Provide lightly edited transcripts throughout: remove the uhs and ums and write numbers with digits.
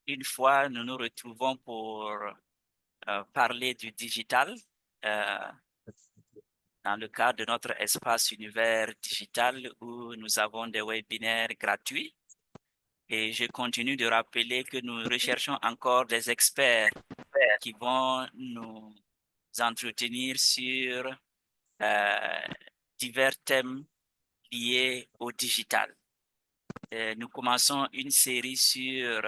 une fois, nous nous retrouvons pour parler du digital euh, dans le cadre de notre espace univers digital où nous avons des webinaires gratuits. Et je continue de rappeler que nous recherchons encore des experts qui vont nous entretenir sur euh, divers thèmes liés au digital. Nous commençons une série sur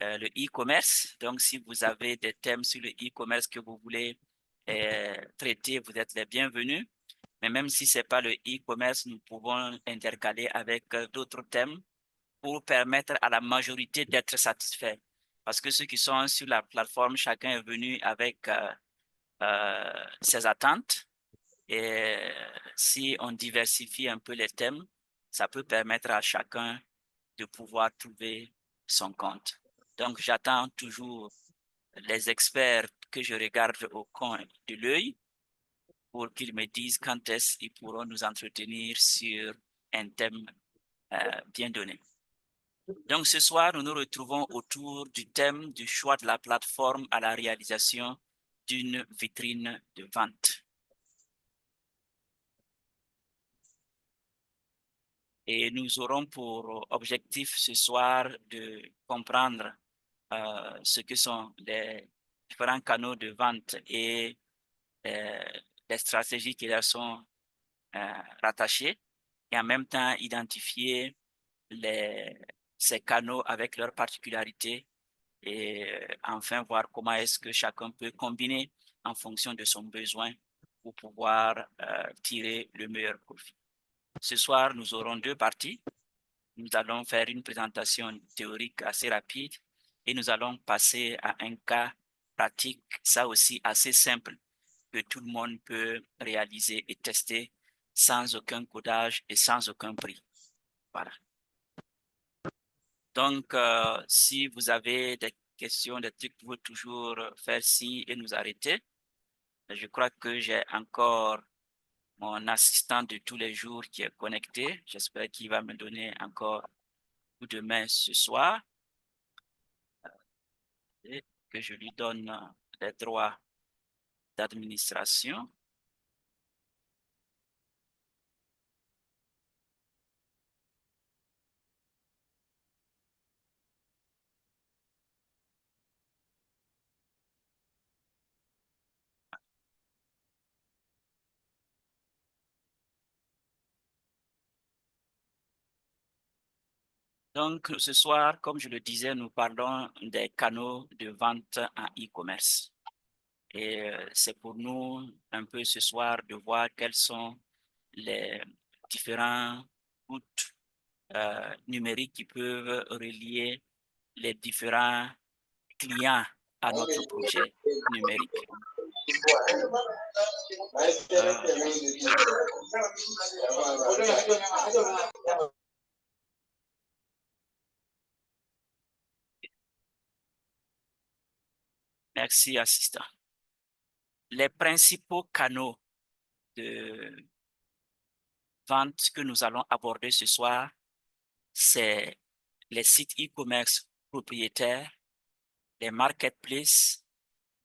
le e-commerce. Donc, si vous avez des thèmes sur le e-commerce que vous voulez traiter, vous êtes les bienvenus. Mais même si ce n'est pas le e-commerce, nous pouvons intercaler avec d'autres thèmes pour permettre à la majorité d'être satisfaits. Parce que ceux qui sont sur la plateforme, chacun est venu avec ses attentes. Et si on diversifie un peu les thèmes, ça peut permettre à chacun de pouvoir trouver son compte. Donc, j'attends toujours les experts que je regarde au coin de l'œil pour qu'ils me disent quand est-ce qu'ils pourront nous entretenir sur un thème bien donné. Donc, ce soir, nous nous retrouvons autour du thème du choix de la plateforme à la réalisation d'une vitrine de vente. Et nous aurons pour objectif ce soir de comprendre ce que sont les différents canaux de vente et les stratégies qui leur sont rattachées et en même temps identifier ces canaux avec leurs particularités et enfin voir comment est-ce que chacun peut combiner en fonction de son besoin pour pouvoir tirer le meilleur profit. Ce soir, nous aurons deux parties. Nous allons faire une présentation théorique assez rapide et nous allons passer à un cas pratique, ça aussi assez simple, que tout le monde peut réaliser et tester sans aucun codage et sans aucun prix. Voilà. Donc, si vous avez des questions, des trucs, vous pouvez toujours faire signe et nous arrêter. Je crois que j'ai encore mon assistant de tous les jours qui est connecté. J'espère qu'il va me donner encore un coup de main ce soir et que je lui donne les droits d'administration. Donc, ce soir, comme je le disais, nous parlons des canaux de vente en e-commerce. Et c'est pour nous un peu ce soir de voir quels sont les différents routes numériques qui peuvent relier les différents clients à notre projet numérique. Merci, assistant. Les principaux canaux de vente que nous allons aborder ce soir, c'est les sites e-commerce propriétaires, les marketplaces,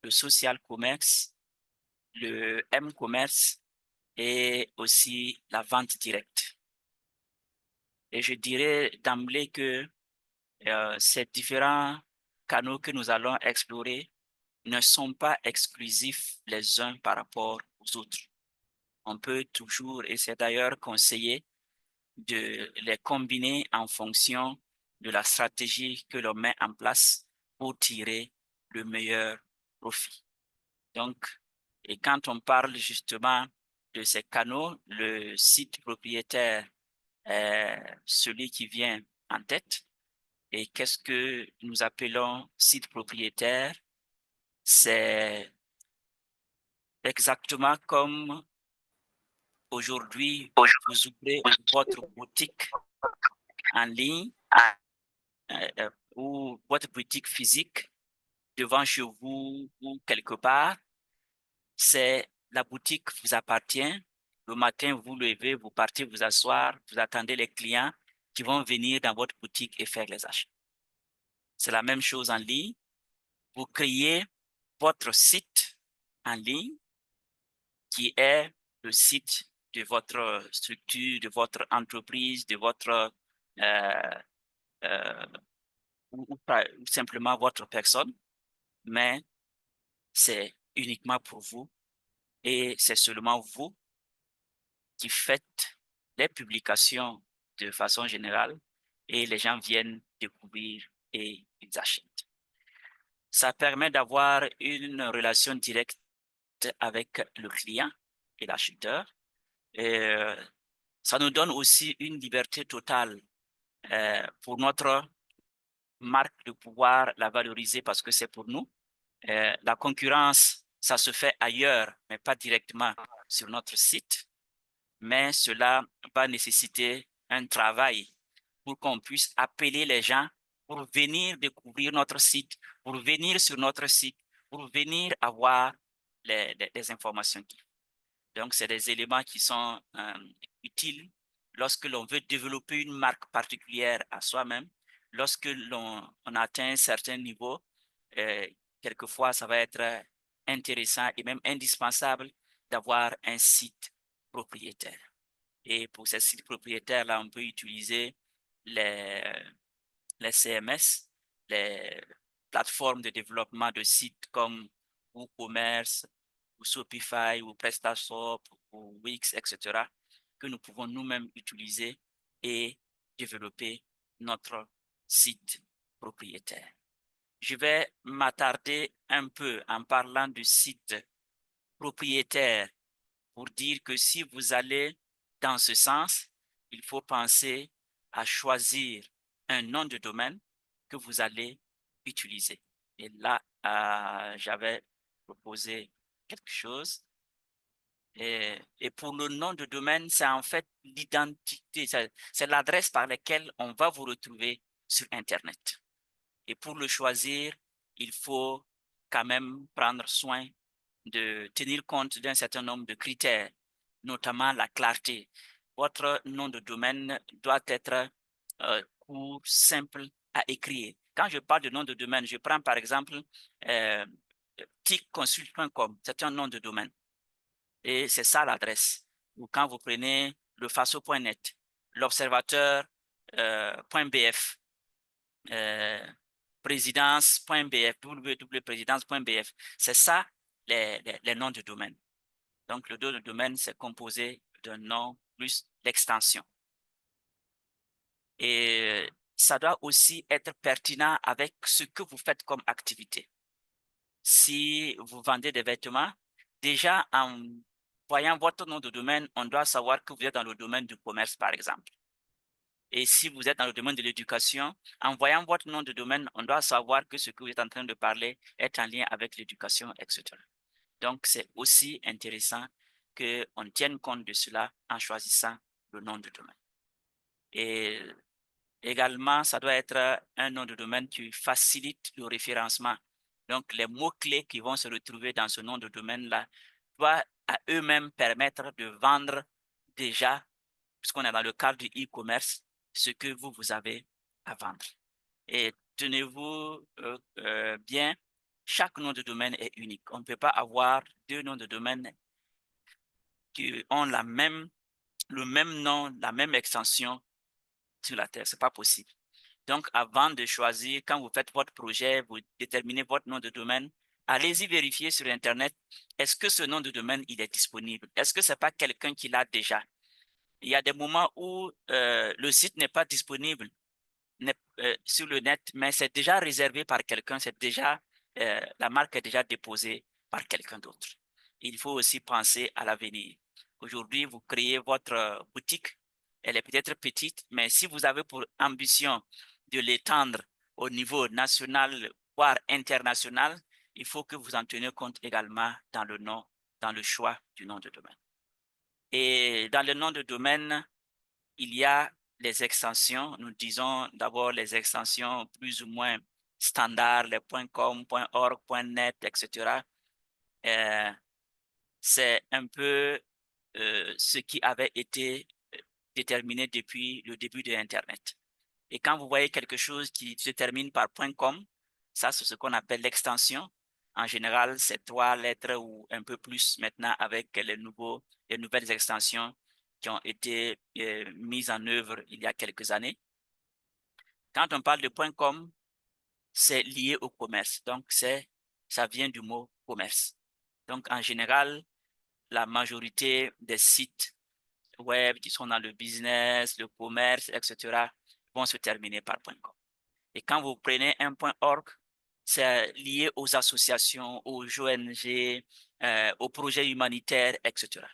le social commerce, le m-commerce et aussi la vente directe. Et je dirais d'emblée que ces différents canaux que nous allons explorer ne sont pas exclusifs les uns par rapport aux autres. On peut toujours, et c'est d'ailleurs conseillé, de les combiner en fonction de la stratégie que l'on met en place pour tirer le meilleur profit. Donc, et quand on parle justement de ces canaux, le site propriétaire est celui qui vient en tête. Et qu'est-ce que nous appelons site propriétaire? C'est exactement comme aujourd'hui, vous ouvrez votre boutique en ligne ou votre boutique physique devant chez vous ou quelque part. C'est la boutique vous appartient. Le matin, vous levez, vous partez vous asseoir, vous attendez les clients qui vont venir dans votre boutique et faire les achats. C'est la même chose en ligne. Vous créez votre site en ligne qui est le site de votre structure, de votre entreprise, de votre euh, ou simplement votre personne, mais c'est uniquement pour vous et c'est seulement vous qui faites les publications de façon générale et les gens viennent découvrir et ils achètent. Ça permet d'avoir une relation directe avec le client et l'acheteur. Et ça nous donne aussi une liberté totale pour notre marque de pouvoir la valoriser parce que c'est pour nous. La concurrence, ça se fait ailleurs, mais pas directement sur notre site. Mais cela va nécessiter un travail pour qu'on puisse appeler les gens pour venir découvrir notre site, pour venir sur notre site, pour venir avoir les informations. Donc, c'est des éléments qui sont utiles lorsque l'on veut développer une marque particulière à soi-même, lorsque l'on atteint un certain niveau, quelquefois, ça va être intéressant et même indispensable d'avoir un site propriétaire. Et pour ces sites propriétaires-là, on peut utiliser les, les CMS, les plateformes de développement de sites comme WooCommerce, ou Shopify, ou PrestaShop, ou Wix, etc., que nous pouvons nous-mêmes utiliser et développer notre site propriétaire. Je vais m'attarder un peu en parlant du site propriétaire pour dire que si vous allez dans ce sens, il faut penser à choisir un nom de domaine que vous allez utiliser. Et là, j'avais proposé quelque chose. Et pour le nom de domaine, c'est en fait l'identité, c'est l'adresse par laquelle on va vous retrouver sur Internet. Et pour le choisir, il faut quand même prendre soin de tenir compte d'un certain nombre de critères, notamment la clarté. Votre nom de domaine doit être court, simple à écrire. Quand je parle de nom de domaine, je prends par exemple euh, ticonsult.com, c'est un nom de domaine et c'est ça l'adresse. Ou quand vous prenez le faso.net, l'observateur.bf, présidence.bf, www.présidence.bf. C'est ça les noms de domaine. Donc, le nom de domaine, c'est composé d'un nom plus l'extension. Et ça doit aussi être pertinent avec ce que vous faites comme activité. Si vous vendez des vêtements, déjà en voyant votre nom de domaine, on doit savoir que vous êtes dans le domaine du commerce, par exemple. Et si vous êtes dans le domaine de l'éducation, en voyant votre nom de domaine, on doit savoir que ce que vous êtes en train de parler est en lien avec l'éducation, etc. Donc, c'est aussi intéressant qu'on tienne compte de cela en choisissant le nom de domaine. Et également, ça doit être un nom de domaine qui facilite le référencement. Donc, les mots-clés qui vont se retrouver dans ce nom de domaine-là doivent à eux-mêmes permettre de vendre déjà, puisqu'on est dans le cadre du e-commerce, ce que vous avez à vendre. Et tenez-vous bien, chaque nom de domaine est unique. On ne peut pas avoir deux noms de domaine qui ont le même nom, la même extension sur la Terre. Ce n'est pas possible. Donc, avant de choisir, quand vous faites votre projet, vous déterminez votre nom de domaine, allez-y vérifier sur Internet, est-ce que ce nom de domaine, il est disponible? Est-ce que ce n'est pas quelqu'un qui l'a déjà? Il y a des moments où le site n'est pas disponible sur le net, mais c'est déjà réservé par quelqu'un, la marque est déjà déposée par quelqu'un d'autre. Il faut aussi penser à l'avenir. Aujourd'hui, vous créez votre boutique, elle est peut-être petite, mais si vous avez pour ambition de l'étendre au niveau national, voire international, il faut que vous en teniez compte également dans le choix du nom de domaine. Et dans le nom de domaine, il y a les extensions. Nous disons d'abord les extensions plus ou moins standards, les .com, .org, .net, etc. C'est un peu ce qui avait été déterminé depuis le début de Internet. Et quand vous voyez quelque chose qui se termine par .com, ça, c'est ce qu'on appelle l'extension. En général, c'est 3 lettres ou un peu plus maintenant avec les nouvelles extensions qui ont été mises en œuvre il y a quelques années. Quand on parle de .com, c'est lié au commerce. Donc, ça vient du mot commerce. Donc, en général, la majorité des sites web qui sont dans le business, le commerce, etc., vont se terminer par .com. Et quand vous prenez un .org, c'est lié aux associations, aux ONG, aux projets humanitaires, etc.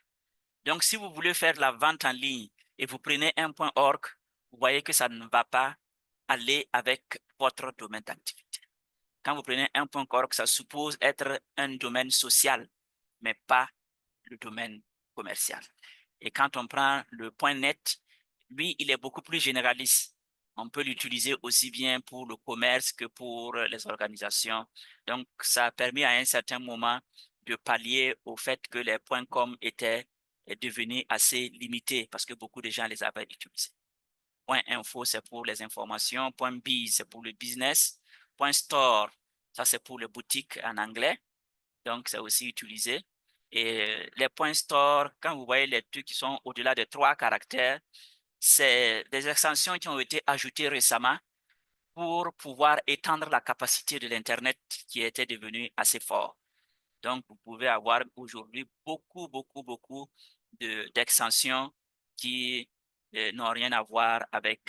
Donc, si vous voulez faire la vente en ligne et vous prenez un .org, vous voyez que ça ne va pas aller avec votre domaine d'activité. Quand vous prenez un .org, ça suppose être un domaine social, mais pas le domaine commercial. Et quand on prend le .net, lui, il est beaucoup plus généraliste. On peut l'utiliser aussi bien pour le commerce que pour les organisations. Donc, ça a permis à un certain moment de pallier au fait que les .com étaient devenus assez limités parce que beaucoup de gens les avaient utilisés. .info, c'est pour les informations. .biz, c'est pour le business. .store, ça c'est pour les boutiques en anglais. Donc, c'est aussi utilisé. Et les points store, quand vous voyez les trucs qui sont au-delà de 3 caractères, c'est des extensions qui ont été ajoutées récemment pour pouvoir étendre la capacité de l'Internet qui était devenu assez fort. Donc, vous pouvez avoir aujourd'hui beaucoup d'extensions qui n'ont rien à voir avec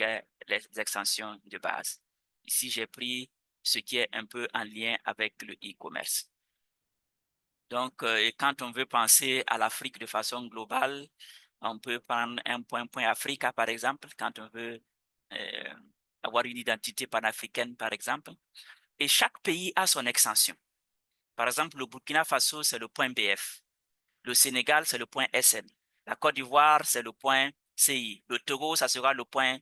les extensions de base. Ici, j'ai pris ce qui est un peu en lien avec le e-commerce. Donc, quand on veut penser à l'Afrique de façon globale, on peut prendre un point Africa, par exemple, quand on veut avoir une identité panafricaine, par exemple. Et chaque pays a son extension. Par exemple, le Burkina Faso, c'est le point BF. Le Sénégal, c'est le point SN. La Côte d'Ivoire, c'est le point CI. Le Togo, ça sera le point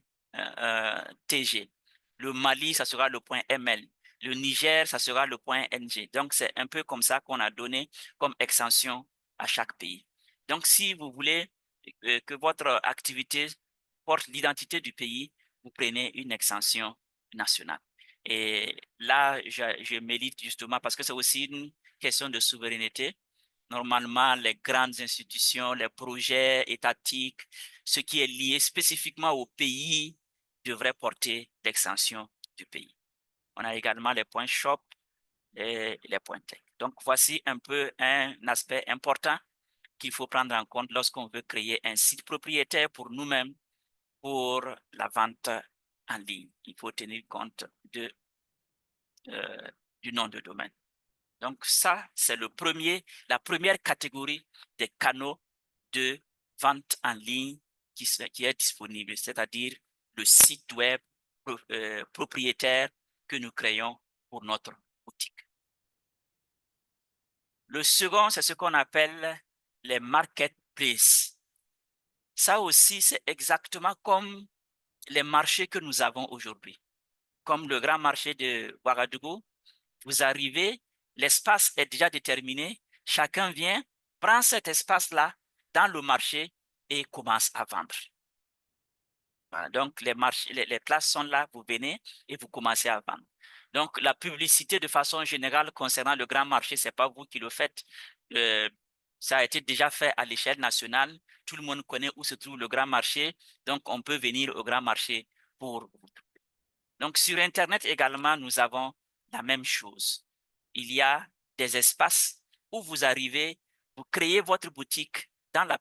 TG. Le Mali, ça sera le point ML. Le Niger, ça sera le point NG. Donc, c'est un peu comme ça qu'on a donné comme extension à chaque pays. Donc, si vous voulez que votre activité porte l'identité du pays, vous prenez une extension nationale. Et là, je milite justement parce que c'est aussi une question de souveraineté. Normalement, les grandes institutions, les projets étatiques, ce qui est lié spécifiquement au pays devrait porter l'extension du pays. On a également les points shop et les points tech. Donc, voici un peu un aspect important qu'il faut prendre en compte lorsqu'on veut créer un site propriétaire pour nous-mêmes pour la vente en ligne. Il faut tenir compte du nom de domaine. Donc ça, c'est la première catégorie des canaux de vente en ligne qui est disponible, c'est-à-dire le site web propriétaire que nous créons pour notre boutique. Le second, c'est ce qu'on appelle les marketplaces. Ça aussi, c'est exactement comme les marchés que nous avons aujourd'hui. Comme le grand marché de Ouagadougou, vous arrivez, l'espace est déjà déterminé, chacun vient, prend cet espace-là dans le marché et commence à vendre. Voilà, donc, les places sont là, vous venez et vous commencez à vendre. Donc, la publicité de façon générale concernant le grand marché, ce n'est pas vous qui le faites. Ça a été déjà fait à l'échelle nationale. Tout le monde connaît où se trouve le grand marché. Donc, on peut venir au grand marché pour vous. Donc, sur Internet également, nous avons la même chose. Il y a des espaces où vous arrivez, vous créez votre boutique dans la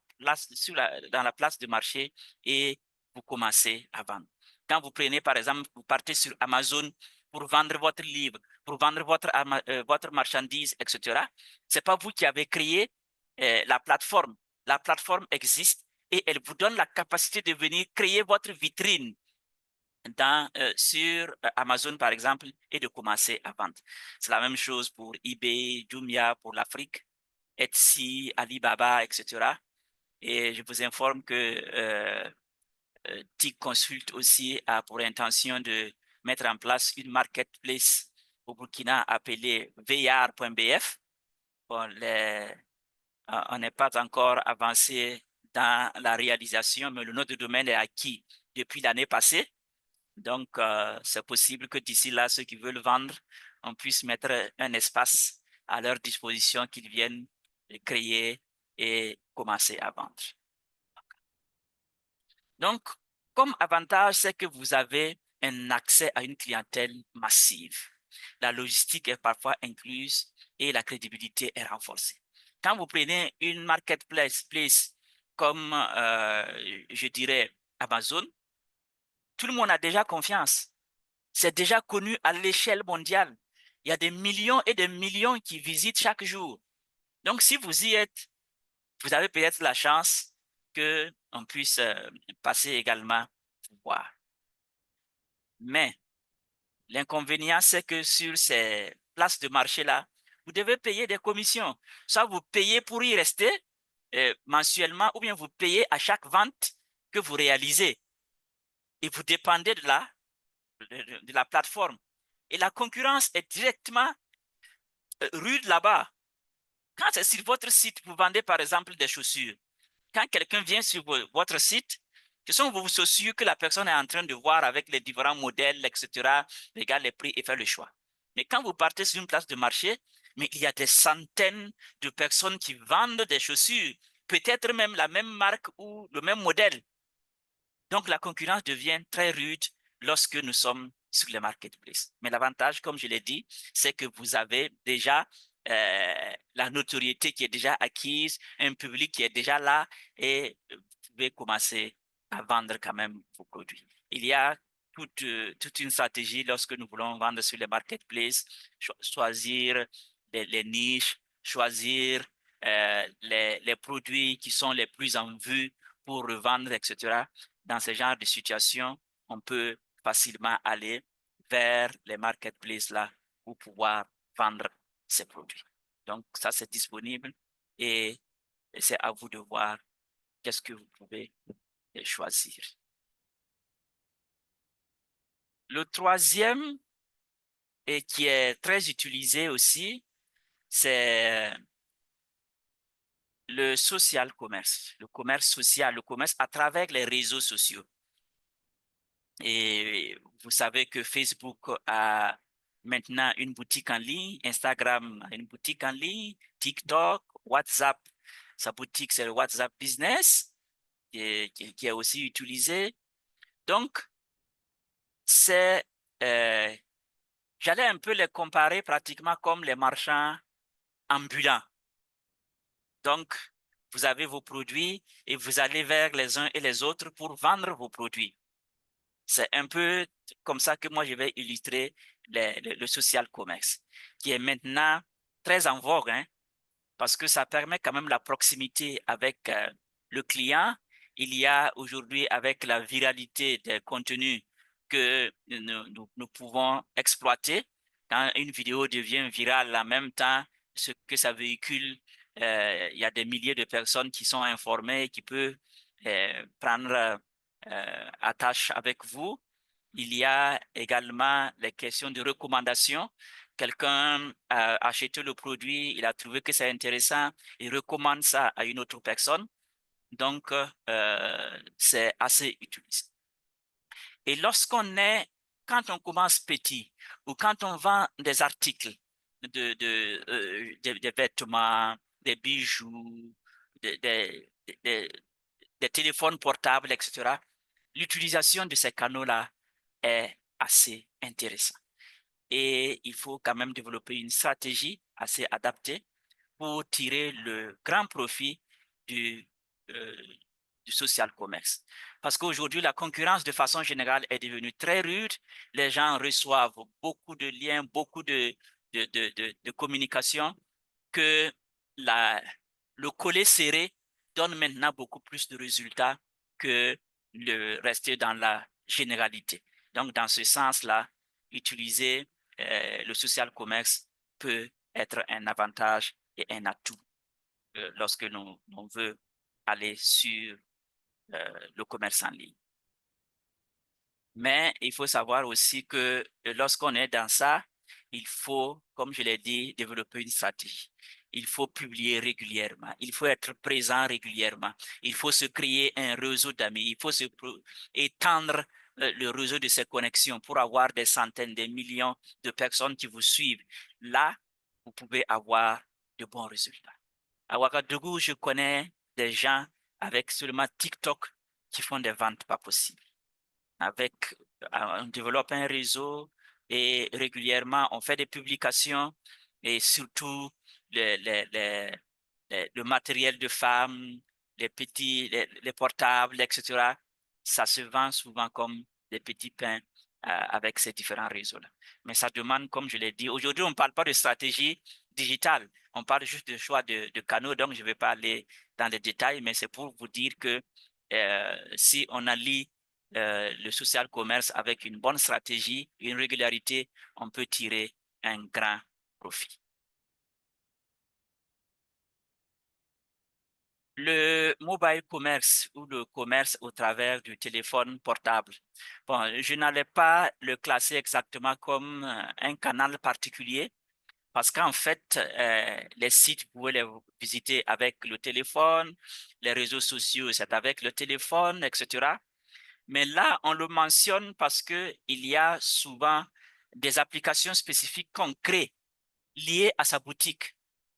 place de marché et vous commencez à vendre. Quand vous prenez, par exemple, vous partez sur Amazon pour vendre votre livre, pour vendre votre marchandise, etc., ce n'est pas vous qui avez créé la plateforme. La plateforme existe et elle vous donne la capacité de venir créer votre vitrine sur Amazon, par exemple, et de commencer à vendre. C'est la même chose pour eBay, Jumia pour l'Afrique, Etsy, Alibaba, etc. Et je vous informe que TIC Consult aussi a pour intention de mettre en place une marketplace au Burkina appelée VR.bf. Bon, on n'est pas encore avancé dans la réalisation, mais le nom de domaine est acquis depuis l'année passée. Donc, c'est possible que d'ici là, ceux qui veulent vendre, on puisse mettre un espace à leur disposition qu'ils viennent créer et commencer à vendre. Donc, comme avantage, c'est que vous avez un accès à une clientèle massive. La logistique est parfois incluse et la crédibilité est renforcée. Quand vous prenez une marketplace comme, je dirais, Amazon, tout le monde a déjà confiance. C'est déjà connu à l'échelle mondiale. Il y a des millions et des millions qui visitent chaque jour. Donc, si vous y êtes, vous avez peut-être la chance qu'on puisse passer également voir. Mais l'inconvénient, c'est que sur ces places de marché-là, vous devez payer des commissions. Soit vous payez pour y rester mensuellement, ou bien vous payez à chaque vente que vous réalisez. Et vous dépendez de la plateforme. Et la concurrence est directement rude là-bas. Quand c'est sur votre site, vous vendez par exemple des chaussures. Quand quelqu'un vient sur votre site, ce sont vos chaussures que la personne est en train de voir avec les différents modèles, etc., regarde les prix et fait le choix. Mais quand vous partez sur une place de marché, mais il y a des centaines de personnes qui vendent des chaussures, peut-être même la même marque ou le même modèle. Donc, la concurrence devient très rude lorsque nous sommes sur les marketplaces. Mais l'avantage, comme je l'ai dit, c'est que vous avez déjà la notoriété qui est déjà acquise, un public qui est déjà là et vous pouvez commencer à vendre quand même vos produits. Il y a toute une stratégie lorsque nous voulons vendre sur les marketplaces, choisir les niches, choisir les produits qui sont les plus en vue pour revendre, etc. Dans ce genre de situation, on peut facilement aller vers les marketplaces là pour pouvoir vendre ces produits. Donc, ça, c'est disponible et c'est à vous de voir qu'est-ce que vous pouvez choisir. Le troisième, et qui est très utilisé aussi, c'est le social commerce, le commerce social, le commerce à travers les réseaux sociaux. Et vous savez que Facebook a maintenant une boutique en ligne, Instagram a une boutique en ligne, TikTok, WhatsApp, sa boutique c'est le WhatsApp Business qui est aussi utilisé. Donc, c'est, euh, j'allais un peu les comparer pratiquement comme les marchands ambulants. Donc, vous avez vos produits et vous allez vers les uns et les autres pour vendre vos produits. C'est un peu comme ça que moi, je vais illustrer le social commerce, qui est maintenant très en vogue, hein, parce que ça permet quand même la proximité avec le client. Il y a aujourd'hui, avec la viralité des contenus que nous pouvons exploiter, quand une vidéo devient virale en même temps, ce que ça véhicule, il y a des milliers de personnes qui sont informées, qui peuvent prendre attache avec vous. Il y a également les questions de recommandation. Quelqu'un a acheté le produit, il a trouvé que c'est intéressant, il recommande ça à une autre personne. Donc, c'est assez utilisé. Et quand on commence petit ou quand on vend des articles, des vêtements, des bijoux, des, des, des, des téléphones portables, etc., l'utilisation de ces canaux-là est assez intéressante. Et il faut quand même développer une stratégie assez adaptée pour tirer le grand profit du, euh, du social commerce. Parce qu'aujourd'hui, la concurrence de façon générale est devenue très rude. Les gens reçoivent beaucoup de liens, beaucoup de communication que la, le collet serré donne maintenant beaucoup plus de résultats que le rester dans la généralité. Donc, dans ce sens-là, utiliser le social commerce peut être un avantage et un atout lorsque l'on veut aller sur le commerce en ligne. Mais il faut savoir aussi que lorsqu'on est dans ça, il faut, comme je l'ai dit, développer une stratégie. Il faut publier régulièrement. Il faut être présent régulièrement. Il faut se créer un réseau d'amis. Il faut étendre le réseau de ces connexions pour avoir des centaines, des millions de personnes qui vous suivent. Là, vous pouvez avoir de bons résultats. À Ouagadougou, je connais des gens avec seulement TikTok qui font des ventes pas possibles. On développe un réseau et régulièrement, on fait des publications et surtout le matériel de femmes, les portables, etc. Ça se vend souvent comme des petits pains avec ces différents réseaux-là. Mais ça demande, comme je l'ai dit, aujourd'hui, on ne parle pas de stratégie digitale, on parle juste de choix de canaux, donc je ne vais pas aller dans les détails, mais c'est pour vous dire que si on allie le social commerce avec une bonne stratégie, une régularité, on peut tirer un grand profit. Le mobile commerce ou le commerce au travers du téléphone portable. Bon, je n'allais pas le classer exactement comme un canal particulier parce qu'en fait, les sites, vous pouvez les visiter avec le téléphone, les réseaux sociaux, c'est avec le téléphone, etc. Mais là, on le mentionne parce qu'il y a souvent des applications spécifiques qu'on crée liées à sa boutique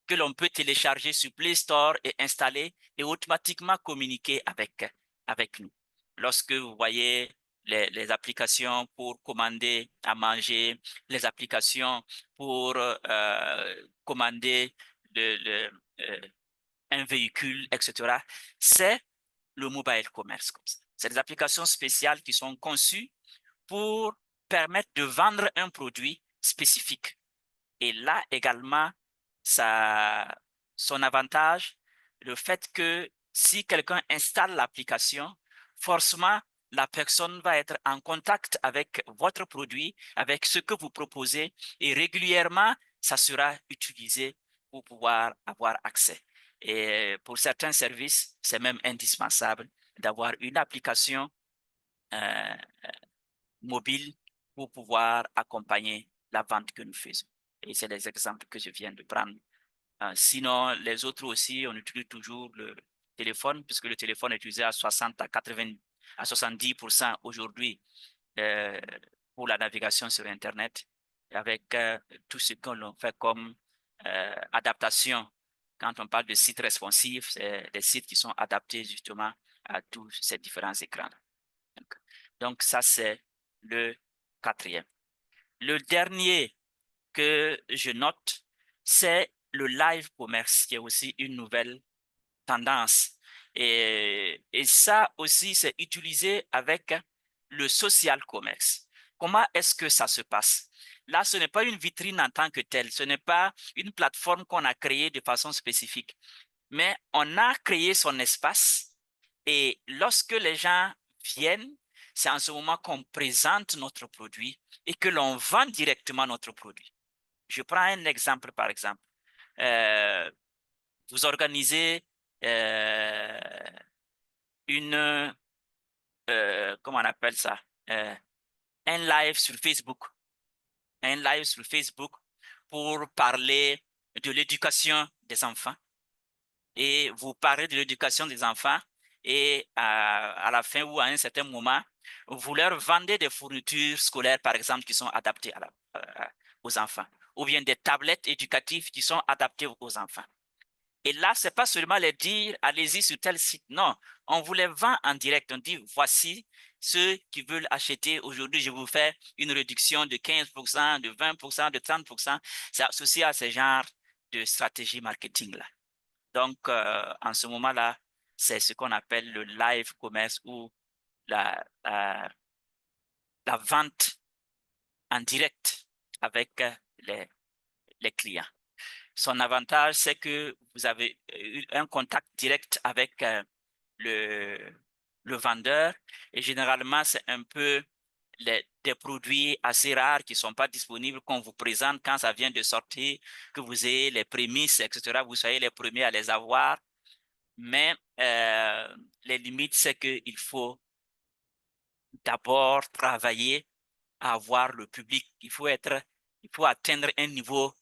que l'on peut télécharger sur Play Store et installer et automatiquement communiquer avec nous. Lorsque vous voyez les applications pour commander à manger, les applications pour commander euh, un véhicule, etc., c'est le mobile commerce. C'est des applications spéciales qui sont conçues pour permettre de vendre un produit spécifique. Et là également, son avantage, le fait que si quelqu'un installe l'application, forcément, la personne va être en contact avec votre produit, avec ce que vous proposez, et régulièrement, ça sera utilisé pour pouvoir avoir accès. Et pour certains services, c'est même indispensable d'avoir une application euh, mobile pour pouvoir accompagner la vente que nous faisons. Et c'est les exemples que je viens de prendre. Sinon, les autres aussi, on utilise toujours le téléphone, puisque le téléphone est utilisé à 60 à 80, à 70% aujourd'hui euh, pour la navigation sur Internet, avec tout ce qu'on fait comme adaptation. Quand on parle de sites responsifs, c'est des sites qui sont adaptés justement à tous ces différents écrans. Donc ça, c'est le quatrième. Le dernier que je note, c'est le live commerce, qui est aussi une nouvelle tendance. Et ça aussi, c'est utilisé avec le social commerce. Comment est-ce que ça se passe? Là, ce n'est pas une vitrine en tant que telle, ce n'est pas une plateforme qu'on a créée de façon spécifique, mais on a créé son espace et lorsque les gens viennent, c'est en ce moment qu'on présente notre produit et que l'on vend directement notre produit. Je prends un exemple, par exemple. Euh, vous organisez euh, une, comment on appelle ça? Un live sur Facebook. Un live sur Facebook pour parler de l'éducation des enfants. Et vous parlez de l'éducation des enfants et à la fin ou à un certain moment, vous leur vendez des fournitures scolaires, par exemple, qui sont adaptées aux enfants, ou bien des tablettes éducatives qui sont adaptées aux enfants. Et là, ce n'est pas seulement les dire, allez-y sur tel site. Non, on vous les vend en direct. On dit, voici ceux qui veulent acheter. Aujourd'hui, je vous fais une réduction de 15%, de 20%, de 30%. C'est associé à ce genre de stratégie marketing-là. Donc, en ce moment-là, c'est ce qu'on appelle le live commerce ou la, la, la vente en direct avec les clients. Son avantage, c'est que vous avez un contact direct avec le vendeur et généralement, c'est un peu des produits assez rares qui ne sont pas disponibles qu'on vous présente quand ça vient de sortir, que vous ayez les prémices, etc. Vous soyez les premiers à les avoir. Mais les limites, c'est qu'il faut d'abord travailler à avoir le public. Il faut atteindre un niveau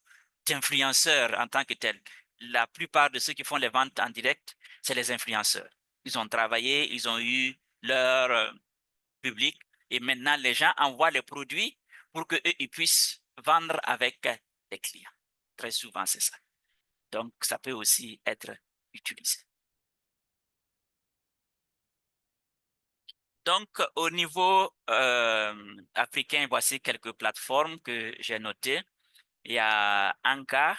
d'influenceur en tant que tel. La plupart de ceux qui font les ventes en direct, c'est les influenceurs. Ils ont travaillé, ils ont eu leur public Et maintenant, les gens envoient les produits pour qu'eux, ils puissent vendre avec les clients. Très souvent, c'est ça. Donc, ça peut aussi être utilisé. Donc, au niveau africain, voici quelques plateformes que j'ai notées. Il y a Anka,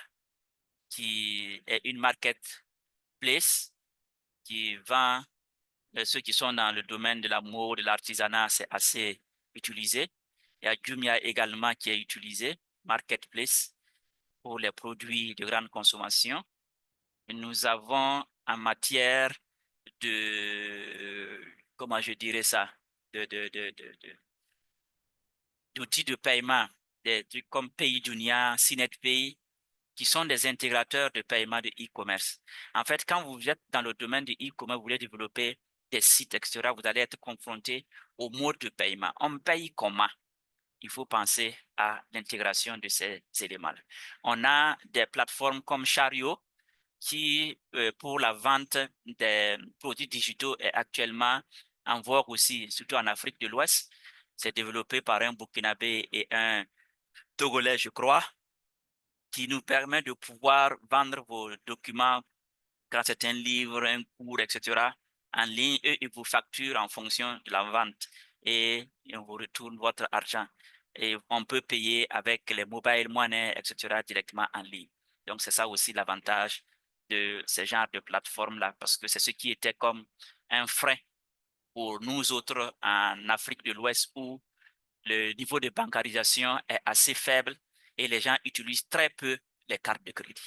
qui est une marketplace qui vend ceux qui sont dans le domaine de la mode, de l'artisanat, c'est assez utilisé. Il y a Jumia également qui est utilisé, marketplace pour les produits de grande consommation. Et nous avons en matière de, comment je dirais ça, de, de, de, de, de- d'outils de paiement, des trucs comme PayJunia, SinetPay, qui sont des intégrateurs de paiement de e-commerce. En fait, quand vous êtes dans le domaine de e-commerce, vous voulez développer des sites, etc., vous allez être confronté au mode de paiement. On paye comment? Il faut penser à l'intégration de ces éléments-là. On a des plateformes comme Chariot qui, pour la vente des produits digitaux, est actuellement en vogue aussi, surtout en Afrique de l'Ouest. C'est développé par un Burkinabé et un Togolais, je crois, qui nous permet de pouvoir vendre vos documents quand c'est un livre, un cours, etc. en ligne. Eux, ils vous facturent en fonction de la vente et on vous retourne votre argent. Et on peut payer avec les mobile money, etc. directement en ligne. Donc, c'est ça aussi l'avantage de ce genre de plateforme-là, parce que c'est ce qui était comme un frein pour nous autres en Afrique de l'Ouest où le niveau de bancarisation est assez faible et les gens utilisent très peu les cartes de crédit.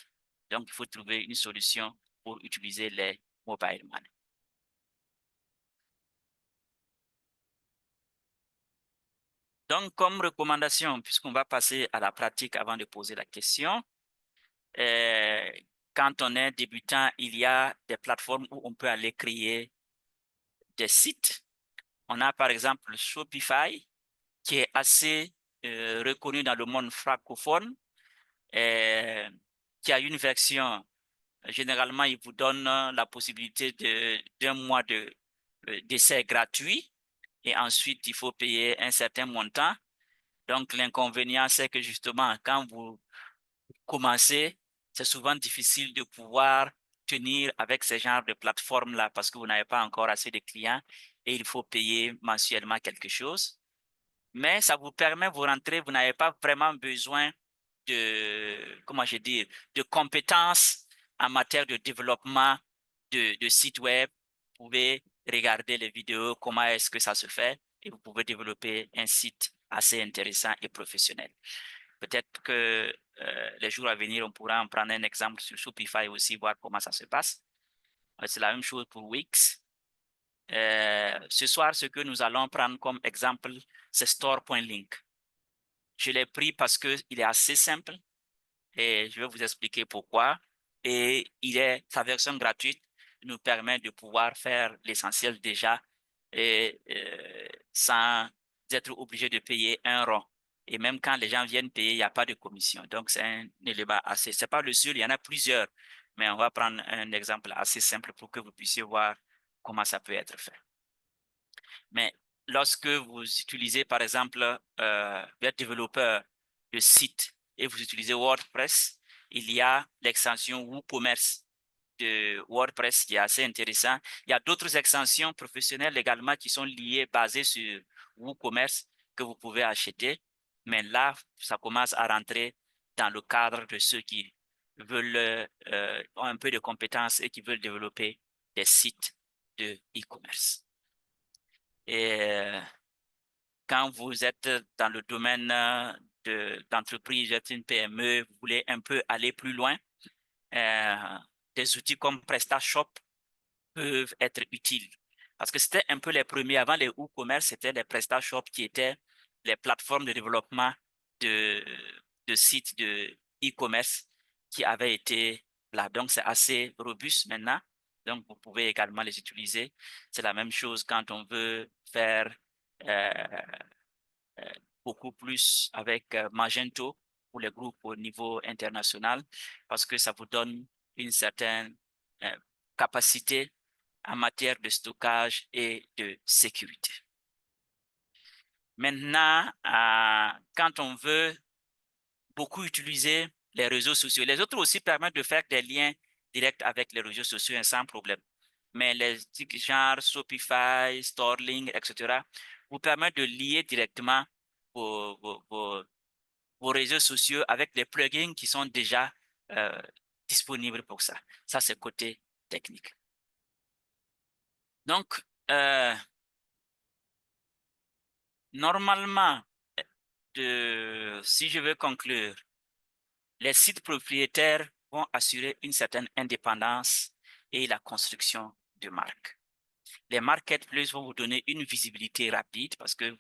Donc, il faut trouver une solution pour utiliser les mobile money. Donc, comme recommandation, puisqu'on va passer à la pratique avant de poser la question, euh, quand on est débutant, il y a des plateformes où on peut aller créer des sites. On a par exemple Shopify, qui est assez reconnu dans le monde francophone, qui a une version. Généralement, ils vous donnent la possibilité d'un mois d'essai gratuit et ensuite, il faut payer un certain montant. Donc, l'inconvénient, c'est que justement, quand vous commencez, c'est souvent difficile de pouvoir tenir avec ce genre de plateforme-là parce que vous n'avez pas encore assez de clients et il faut payer mensuellement quelque chose. Mais ça vous permet, vous rentrez, vous n'avez pas vraiment besoin comment je dis, de compétences en matière de développement de sites web. Vous pouvez regarder les vidéos, comment est-ce que ça se fait, et vous pouvez développer un site assez intéressant et professionnel. Peut-être que les jours à venir, on pourra en prendre un exemple sur Shopify aussi, voir comment ça se passe. C'est la même chose pour Wix. Ce soir, ce que nous allons prendre comme exemple, c'est store.link. Je l'ai pris parce qu'il est assez simple et je vais vous expliquer pourquoi. Et sa version gratuite nous permet de pouvoir faire l'essentiel déjà et, sans être obligé de payer un rond. Et même quand les gens viennent payer, il n'y a pas de commission. Donc, c'est un élément assez, c'est pas le seul, il y en a plusieurs. Mais on va prendre un exemple assez simple pour que vous puissiez voir comment ça peut être fait. Mais lorsque vous utilisez, par exemple, vous êtes développeur de site et vous utilisez WordPress, il y a l'extension WooCommerce de WordPress qui est assez intéressant. Il y a d'autres extensions professionnelles également qui sont liées, basées sur WooCommerce que vous pouvez acheter. Mais là, ça commence à rentrer dans le cadre de ceux qui veulent, ont un peu de compétences et qui veulent développer des sites de e-commerce. Et quand vous êtes dans le domaine d'entreprise, vous êtes une PME, vous voulez un peu aller plus loin, euh, des outils comme PrestaShop peuvent être utiles. Parce que c'était un peu les premiers, avant les WooCommerce, c'était les PrestaShop qui étaient les plateformes de développement de, de sites de e-commerce qui avaient été là. Donc, c'est assez robuste maintenant. Donc, vous pouvez également les utiliser. C'est la même chose quand on veut faire euh, euh, beaucoup plus avec Magento pour les groupes au niveau international parce que ça vous donne une certaine euh, capacité en matière de stockage et de sécurité. Maintenant, quand on veut beaucoup utiliser les réseaux sociaux, les autres aussi permettent de faire des liens directs avec les réseaux sociaux hein, sans problème. Mais les trucs genre Shopify, Starlink, etc., vous permettent de lier directement vos réseaux sociaux avec des plugins qui sont déjà disponibles pour ça. Ça, c'est côté technique. Donc, normalement, si je veux conclure, les sites propriétaires vont assurer une certaine indépendance et la construction de marques. Les marketplaces vont vous donner une visibilité rapide parce que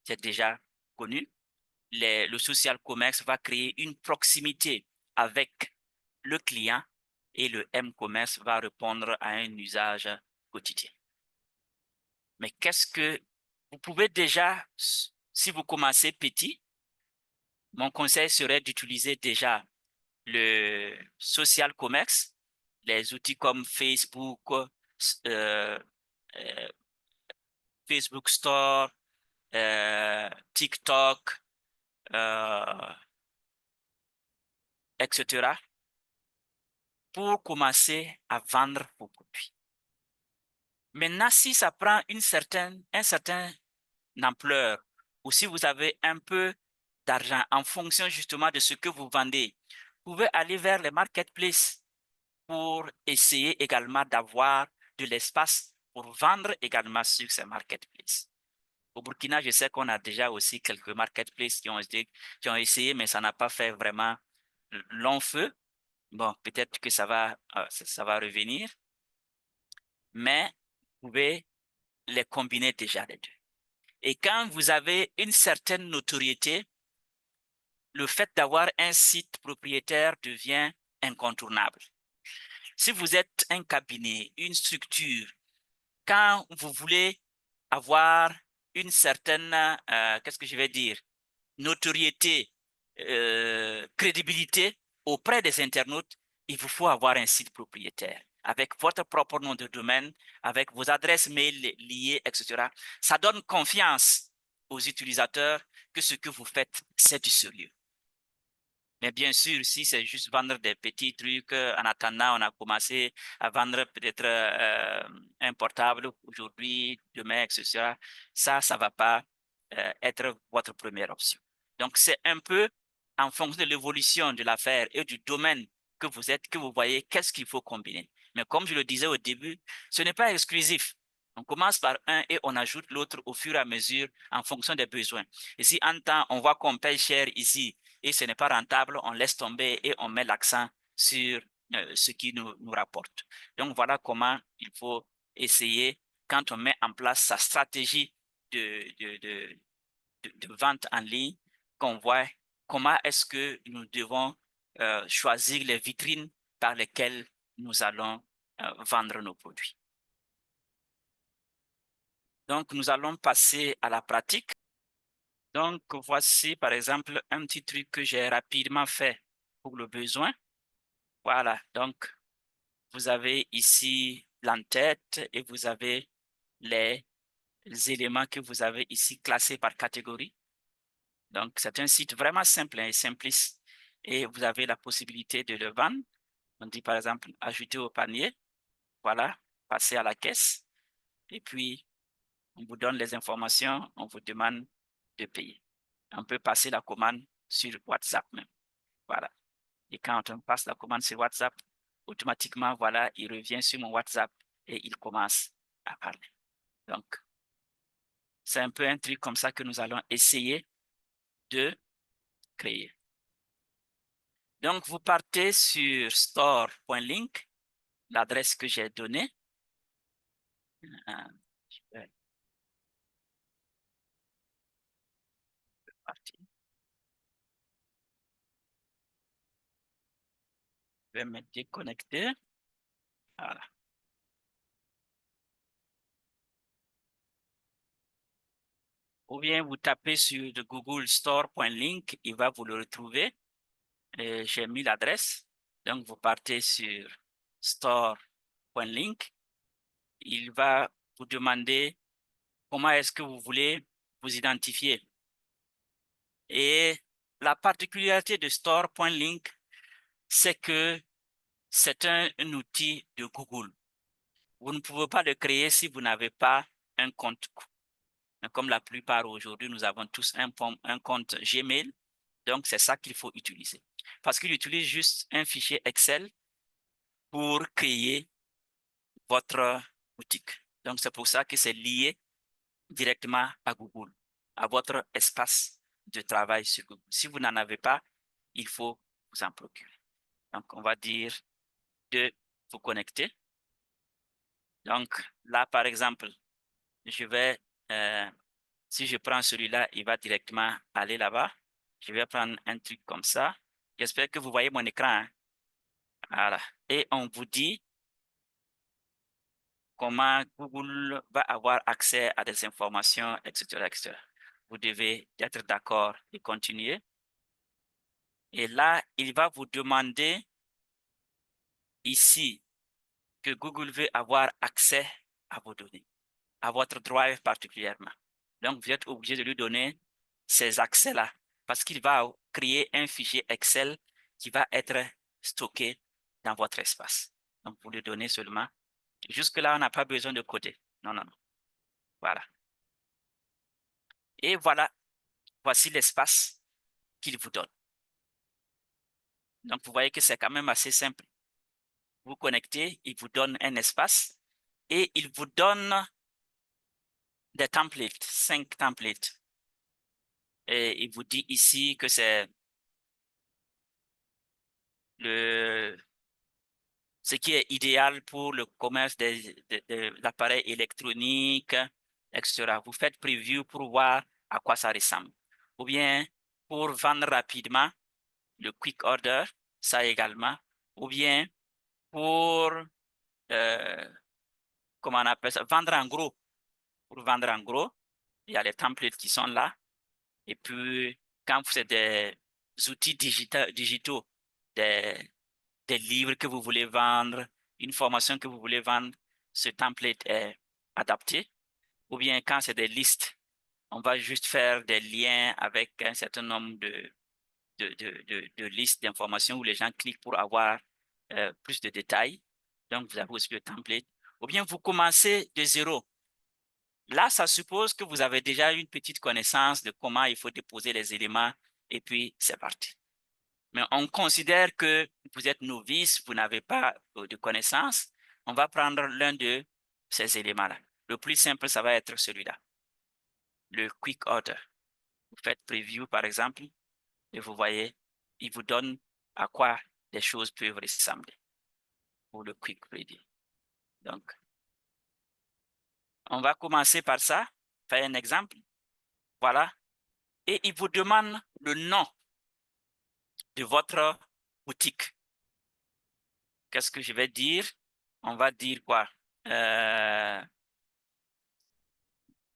c'est déjà connu. Le social commerce va créer une proximité avec le client et le M-commerce va répondre à un usage quotidien. Mais qu'est-ce que vous pouvez déjà, si vous commencez petit, mon conseil serait d'utiliser déjà le social commerce, les outils comme Facebook, euh, euh, Facebook Store, TikTok, etc., pour commencer à vendre vos produits. Maintenant, si ça prend un certain ampleur, ou si vous avez un peu d'argent en fonction justement de ce que vous vendez, vous pouvez aller vers les marketplaces pour essayer également d'avoir de l'espace pour vendre également sur ces marketplaces. Au Burkina, je sais qu'on a déjà aussi quelques marketplaces qui ont essayé, mais ça n'a pas fait vraiment long feu. Bon, peut-être que ça va revenir, mais vous pouvez les combiner déjà les deux. Et quand vous avez une certaine notoriété, le fait d'avoir un site propriétaire devient incontournable. Si vous êtes un cabinet, une structure, quand vous voulez avoir une certaine, qu'est-ce que je vais dire, notoriété, crédibilité auprès des internautes, il vous faut avoir un site propriétaire avec votre propre nom de domaine, avec vos adresses mail liées, etc. Ça donne confiance aux utilisateurs que ce que vous faites, c'est du sérieux. Mais bien sûr, si c'est juste vendre des petits trucs, en attendant, on a commencé à vendre peut-être un portable aujourd'hui, demain, etc. Ça ne va pas être votre première option. Donc, c'est un peu en fonction de l'évolution de l'affaire et du domaine que vous êtes, que vous voyez qu'est-ce qu'il faut combiner. Mais comme je le disais au début, ce n'est pas exclusif. On commence par un et on ajoute l'autre au fur et à mesure en fonction des besoins. Et si en temps, on voit qu'on paye cher ici, et ce n'est pas rentable, on laisse tomber et on met l'accent sur ce qui nous rapporte. Donc, voilà comment il faut essayer, quand on met en place sa stratégie de vente en ligne, qu'on voit comment est-ce que nous devons choisir les vitrines par lesquelles nous allons vendre nos produits. Donc, nous allons passer à la pratique. Donc, voici par exemple un petit truc que j'ai rapidement fait pour le besoin. Voilà, donc vous avez ici l'entête et vous avez les éléments que vous avez ici classés par catégorie. Donc, c'est un site vraiment simple et simpliste et vous avez la possibilité de le vendre. On dit par exemple ajouter au panier, voilà, passer à la caisse et puis on vous donne les informations, on vous demande de payer. On peut passer la commande sur WhatsApp même, voilà. Et quand on passe la commande sur WhatsApp, automatiquement, voilà, il revient sur mon WhatsApp et il commence à parler. Donc, c'est un peu un truc comme ça que nous allons essayer de créer. Donc, vous partez sur store.link, l'adresse que j'ai donnée. Je vais me déconnecter. Voilà. Ou bien vous tapez sur le Google Store.link, il va vous le retrouver. J'ai mis l'adresse. Donc, vous partez sur store.link. Il va vous demander comment est-ce que vous voulez vous identifier. Et la particularité de store.link, c'est que c'est un outil de Google. Vous ne pouvez pas le créer si vous n'avez pas un compte. Comme la plupart aujourd'hui, nous avons tous un compte Gmail. Donc, c'est ça qu'il faut utiliser. Parce qu'il utilise juste un fichier Excel pour créer votre boutique. Donc, c'est pour ça que c'est lié directement à Google, à votre espace de travail sur Google. Si vous n'en avez pas, il faut vous en procurer. Donc, on va dire de vous connecter. Donc, là, par exemple, je vais, si je prends celui-là, il va directement aller là-bas. Je vais prendre un truc comme ça. J'espère que vous voyez mon écran, hein. Voilà. Et on vous dit comment Google va avoir accès à des informations, etc., etc. Vous devez être d'accord et continuer. Et là, il va vous demander ici que Google veut avoir accès à vos données, à votre drive particulièrement. Donc, vous êtes obligé de lui donner ces accès-là parce qu'il va créer un fichier Excel qui va être stocké dans votre espace. Donc, vous lui donnez seulement. Jusque-là, on n'a pas besoin de coder. Non, non, non. Voilà. Et voilà, voici l'espace qu'il vous donne. Donc, vous voyez que c'est quand même assez simple. Vous connectez, il vous donne un espace et il vous donne des templates, 5 templates. Et il vous dit ici que c'est ce qui est idéal pour le commerce de l'appareil électronique, etc. Vous faites preview pour voir à quoi ça ressemble. Ou bien pour vendre rapidement, le quick order, ça également. Ou bien pour, comment on appelle ça, vendre en gros. Pour vendre en gros, il y a les templates qui sont là. Et puis, quand vous êtes des outils digitaux, des livres que vous voulez vendre, une formation que vous voulez vendre, ce template est adapté. Ou bien quand c'est des listes, on va juste faire des liens avec un certain nombre de listes d'informations où les gens cliquent pour avoir plus de détails. Donc, vous avez aussi le template. Ou bien vous commencez de zéro. Là, ça suppose que vous avez déjà une petite connaissance de comment il faut déposer les éléments et puis c'est parti. Mais on considère que vous êtes novice, vous n'avez pas de connaissances. On va prendre l'un de ces éléments-là. Le plus simple, ça va être celui-là, le quick order. Vous faites preview, par exemple, et vous voyez, il vous donne à quoi les choses peuvent ressembler pour le quick ready. Donc, on va commencer par ça, faire un exemple. Voilà. Et il vous demande le nom de votre boutique. Qu'est-ce que je vais dire? On va dire quoi?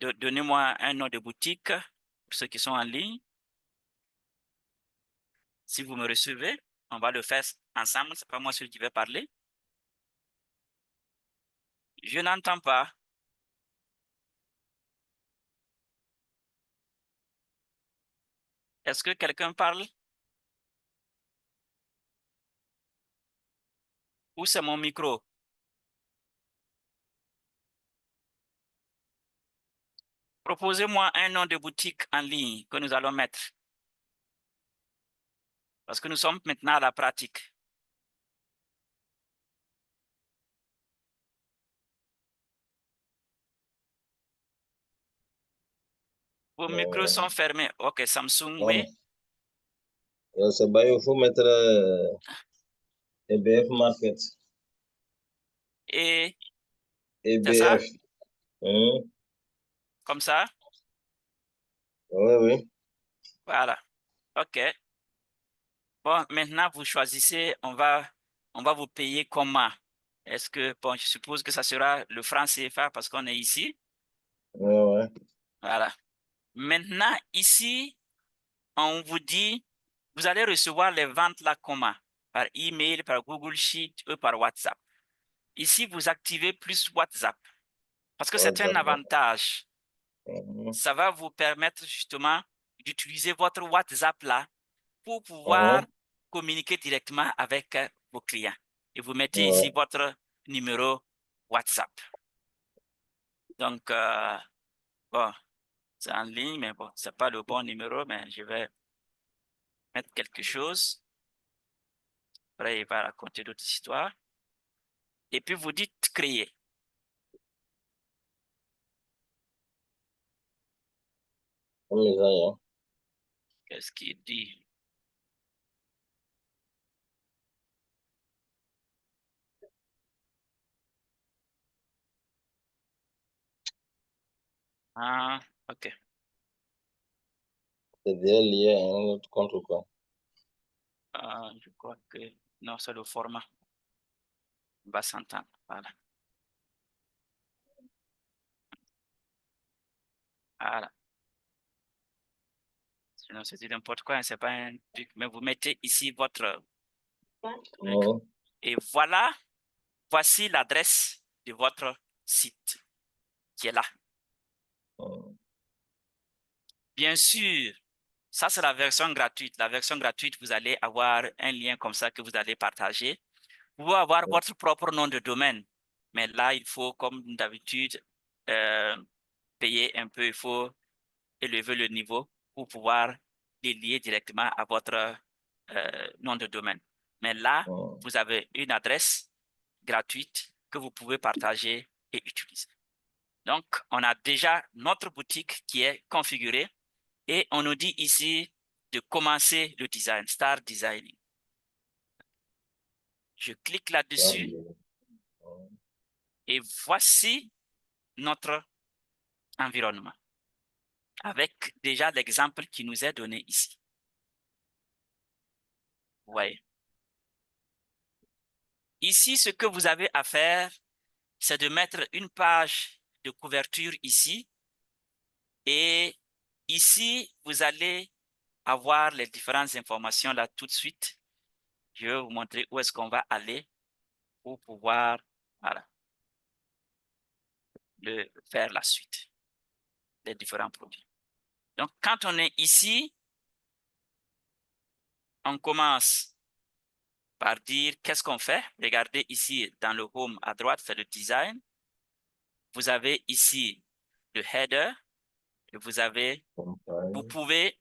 Donnez-moi un nom de boutique pour ceux qui sont en ligne. Si vous me recevez, on va le faire ensemble. Ce n'est pas moi celui qui vais parler. Je n'entends pas. Est-ce que quelqu'un parle? Ou c'est mon micro? Proposez-moi un nom de boutique en ligne que nous allons mettre. Parce que nous sommes maintenant à la pratique. Vos micros sont fermés. OK, Samsung, oui. C'est bien, il faut mettre EBF Market. Et c'est ça? EBF. Comme ça? Oui, oui. Voilà. OK. Bon, maintenant, vous choisissez, on va vous payer comment? Est-ce que, bon, je suppose que ça sera le franc CFA parce qu'on est ici. Ouais, ouais. Voilà. Maintenant, ici, on vous dit, vous allez recevoir les ventes là comment? Par email, par Google Sheet ou par WhatsApp. Ici, vous activez plus WhatsApp parce que c'est un WhatsApp. avantage. Ça va vous permettre justement d'utiliser votre WhatsApp là pour pouvoir communiquer directement avec vos clients. Et vous mettez ici votre numéro WhatsApp. Donc, bon, c'est en ligne, mais bon, c'est pas le bon numéro, mais je vais mettre quelque chose. Après, il va raconter d'autres histoires. Et puis, vous dites créer. Qu'est-ce qu'il dit? Ah, ok. C'est déjà lié à un autre compte ou quoi? Je crois que non, c'est le format. On va s'entendre. Voilà. Voilà. Sinon, c'est n'importe quoi, c'est pas un truc. Mais vous mettez ici votre truc. Et voilà, voici l'adresse de votre site qui est là. Bien sûr, ça c'est la version gratuite. La version gratuite, vous allez avoir un lien comme ça que vous allez partager. Vous pouvez avoir votre propre nom de domaine. Mais là, il faut, comme d'habitude, payer un peu. Il faut élever le niveau pour pouvoir les lier directement à votre nom de domaine. Mais là, vous avez une adresse gratuite que vous pouvez partager et utiliser. Donc, on a déjà notre boutique qui est configurée et on nous dit ici de commencer le design, Start Designing. Je clique là-dessus et voici notre environnement avec déjà l'exemple qui nous est donné ici. Vous voyez. Ici, ce que vous avez à faire, c'est de mettre une page de couverture ici. Et ici, vous allez avoir les différentes informations là tout de suite. Je vais vous montrer où est-ce qu'on va aller pour pouvoir voilà, faire la suite des différents produits. Donc, quand on est ici, on commence par dire qu'est-ce qu'on fait. Regardez ici dans le home à droite, c'est le design. Vous avez ici le header et vous pouvez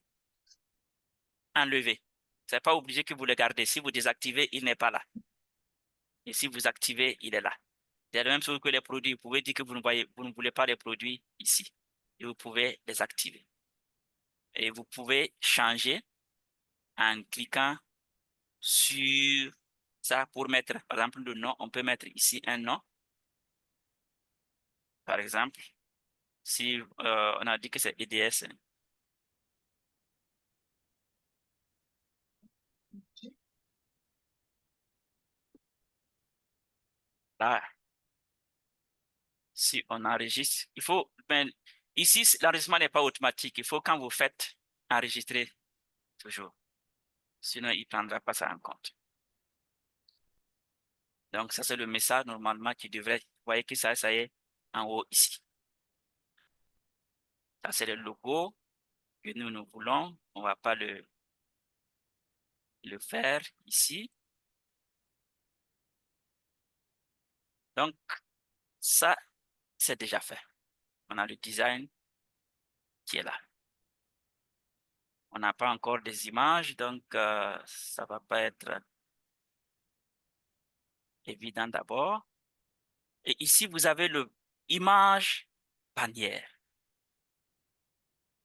enlever. Ce n'est pas obligé que vous le gardez. Si vous désactivez, il n'est pas là. Et si vous activez, il est là. C'est la même chose que les produits. Vous pouvez dire que vous ne voulez pas les produits ici. Et vous pouvez les activer. Et vous pouvez changer en cliquant sur ça pour mettre, par exemple, le nom. On peut mettre ici un nom. Par exemple, si on a dit que c'est EDS. Là, si on enregistre, il faut, ben, ici, l'enregistrement n'est pas automatique. Il faut quand vous faites enregistrer toujours. Sinon, il ne prendra pas ça en compte. Donc, ça, c'est le message normalement qui devrait, vous voyez que ça y est, en haut ici. Ça, c'est le logo que nous voulons. On ne va pas le faire ici. Donc, ça, c'est déjà fait. On a le design qui est là. On n'a pas encore des images, donc ça ne va pas être évident d'abord. Et ici, vous avez le image bannière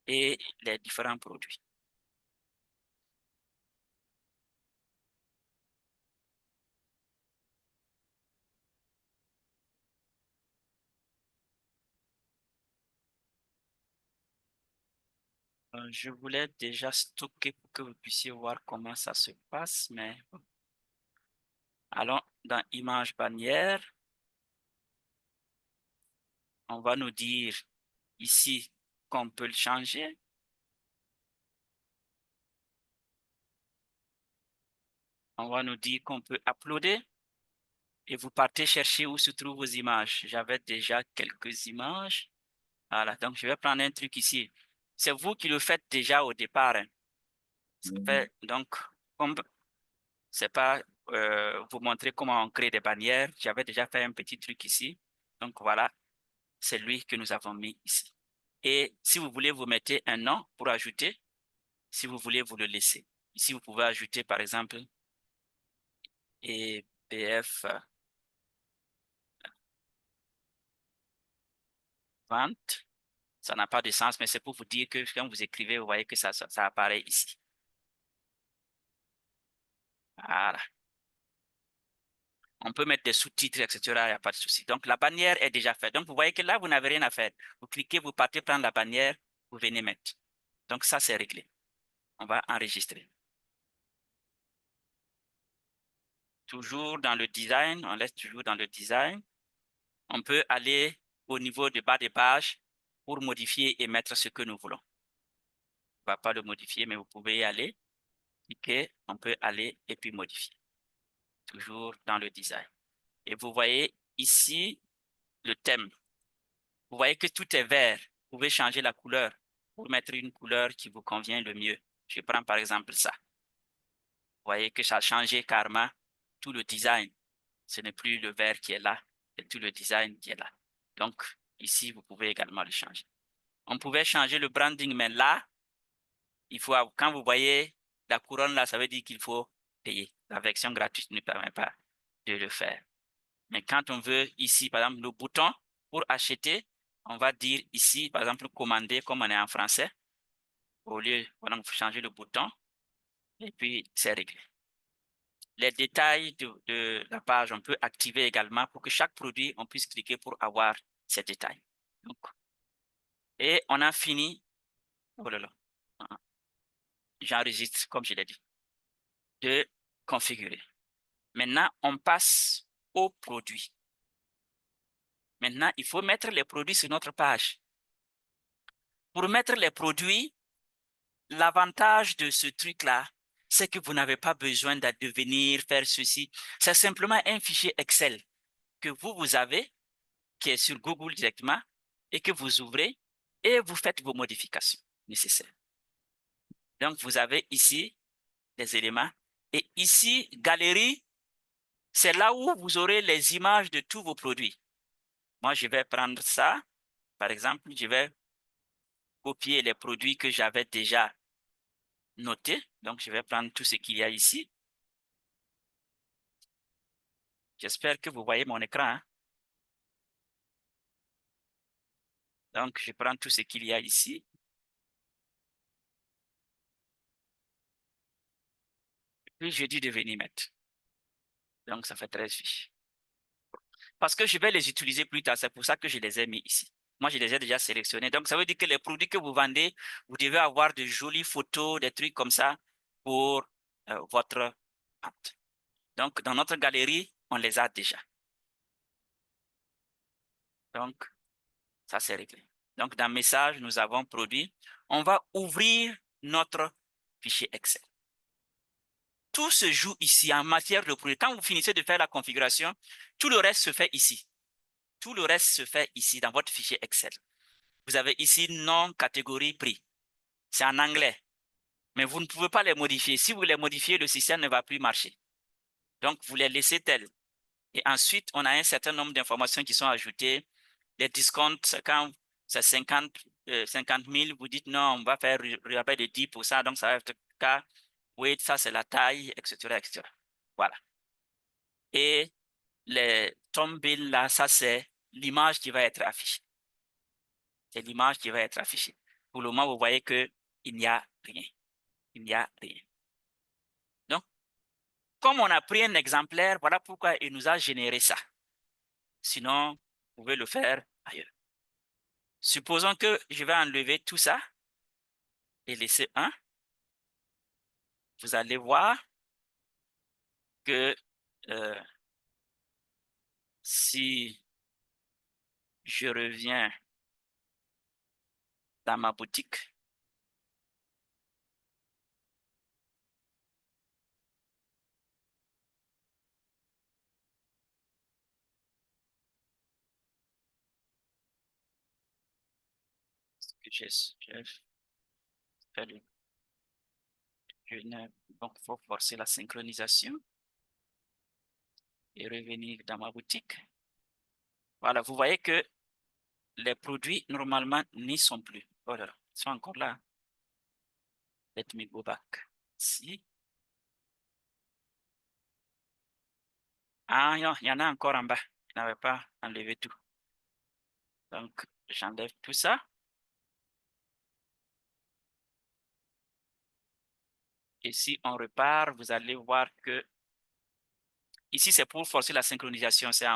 et les différents produits. Je voulais déjà stocker pour que vous puissiez voir comment ça se passe, mais bon. Allons dans image bannière. On va nous dire ici qu'on peut le changer. On va nous dire qu'on peut uploader. Et vous partez chercher où se trouvent vos images. J'avais déjà quelques images. Voilà, donc je vais prendre un truc ici. C'est vous qui le faites déjà au départ, hein. Ça fait, donc, comme c'est pas vous montrer comment on crée des bannières, j'avais déjà fait un petit truc ici. Donc voilà, c'est lui que nous avons mis ici. Et si vous voulez, vous mettez un nom pour ajouter. Si vous voulez, vous le laissez. Ici, vous pouvez ajouter, par exemple, EBF vente. Ça n'a pas de sens, mais c'est pour vous dire que quand vous écrivez, vous voyez que ça apparaît ici. Voilà. On peut mettre des sous-titres, etc. Il n'y a pas de souci. Donc, la bannière est déjà faite. Donc, vous voyez que là, vous n'avez rien à faire. Vous cliquez, vous partez prendre la bannière, vous venez mettre. Donc, ça, c'est réglé. On va enregistrer. Toujours dans le design, on laisse toujours dans le design. On peut aller au niveau de bas des pages pour modifier et mettre ce que nous voulons. On ne va pas le modifier, mais vous pouvez y aller. Cliquez, on peut aller et puis modifier. Toujours dans le design. Et vous voyez ici le thème. Vous voyez que tout est vert. Vous pouvez changer la couleur pour mettre une couleur qui vous convient le mieux. Je prends par exemple ça. Vous voyez que ça a changé carrément tout le design. Ce n'est plus le vert qui est là, c'est tout le design qui est là. Donc, ici, vous pouvez également le changer. On pouvait changer le branding, mais là, quand vous voyez la couronne là, ça veut dire qu'il faut payer. La version gratuite ne permet pas de le faire. Mais quand on veut ici, par exemple, le bouton pour acheter, on va dire ici, par exemple, commander comme on est en français. Au lieu, voilà, il faut changer le bouton et puis c'est réglé. Les détails de la page, on peut activer également pour que chaque produit, on puisse cliquer pour avoir ces détails. Donc, et on a fini. Oh là là. J'enregistre, comme je l'ai dit, de configurer. Maintenant, on passe aux produits. Maintenant, il faut mettre les produits sur notre page. Pour mettre les produits, l'avantage de ce truc-là, c'est que vous n'avez pas besoin de venir faire ceci. C'est simplement un fichier Excel que vous avez, qui est sur Google directement, et que vous ouvrez et vous faites vos modifications nécessaires. Donc, vous avez ici des éléments. Et ici, galerie, c'est là où vous aurez les images de tous vos produits. Moi, je vais prendre ça. Par exemple, je vais copier les produits que j'avais déjà notés. Donc, je vais prendre tout ce qu'il y a ici. J'espère que vous voyez mon écran, hein. Donc, je prends tout ce qu'il y a ici. Puis, je dis de venir mettre. Donc, ça fait 13 fiches. Parce que je vais les utiliser plus tard. C'est pour ça que je les ai mis ici. Moi, je les ai déjà sélectionnés. Donc, ça veut dire que les produits que vous vendez, vous devez avoir de jolies photos, des trucs comme ça pour votre vente. Donc, dans notre galerie, on les a déjà. Donc, ça, c'est réglé. Donc, dans Message, nous avons produit. On va ouvrir notre fichier Excel. Tout se joue ici en matière de produit. Quand vous finissez de faire la configuration, tout le reste se fait ici. Tout le reste se fait ici dans votre fichier Excel. Vous avez ici nom, catégorie, prix. C'est en anglais. Mais vous ne pouvez pas les modifier. Si vous les modifiez, le système ne va plus marcher. Donc, vous les laissez tels. Et ensuite, on a un certain nombre d'informations qui sont ajoutées. Les discounts, quand c'est 50 000, vous dites non, on va faire rabais de 10%, donc ça va être cas. Oui, ça c'est la taille, etc., etc. Voilà. Et les thumbnails, là, ça c'est l'image qui va être affichée. C'est l'image qui va être affichée. Pour le moment, vous voyez qu'il n'y a rien. Il n'y a rien. Donc, comme on a pris un exemplaire, voilà pourquoi il nous a généré ça. Sinon, vous pouvez le faire ailleurs. Supposons que je vais enlever tout ça et laisser un. Vous allez voir que si je reviens dans ma boutique, j'ai fait donc, il faut forcer la synchronisation et revenir dans ma boutique. Voilà, vous voyez que les produits, normalement, n'y sont plus. Oh là là, ils sont encore là. Let me go back. Si. Ah non, il y en a encore en bas. Je n'avais pas enlevé tout. Donc, j'enlève tout ça. Et si on repart, vous allez voir que ici, c'est pour forcer la synchronisation. C'est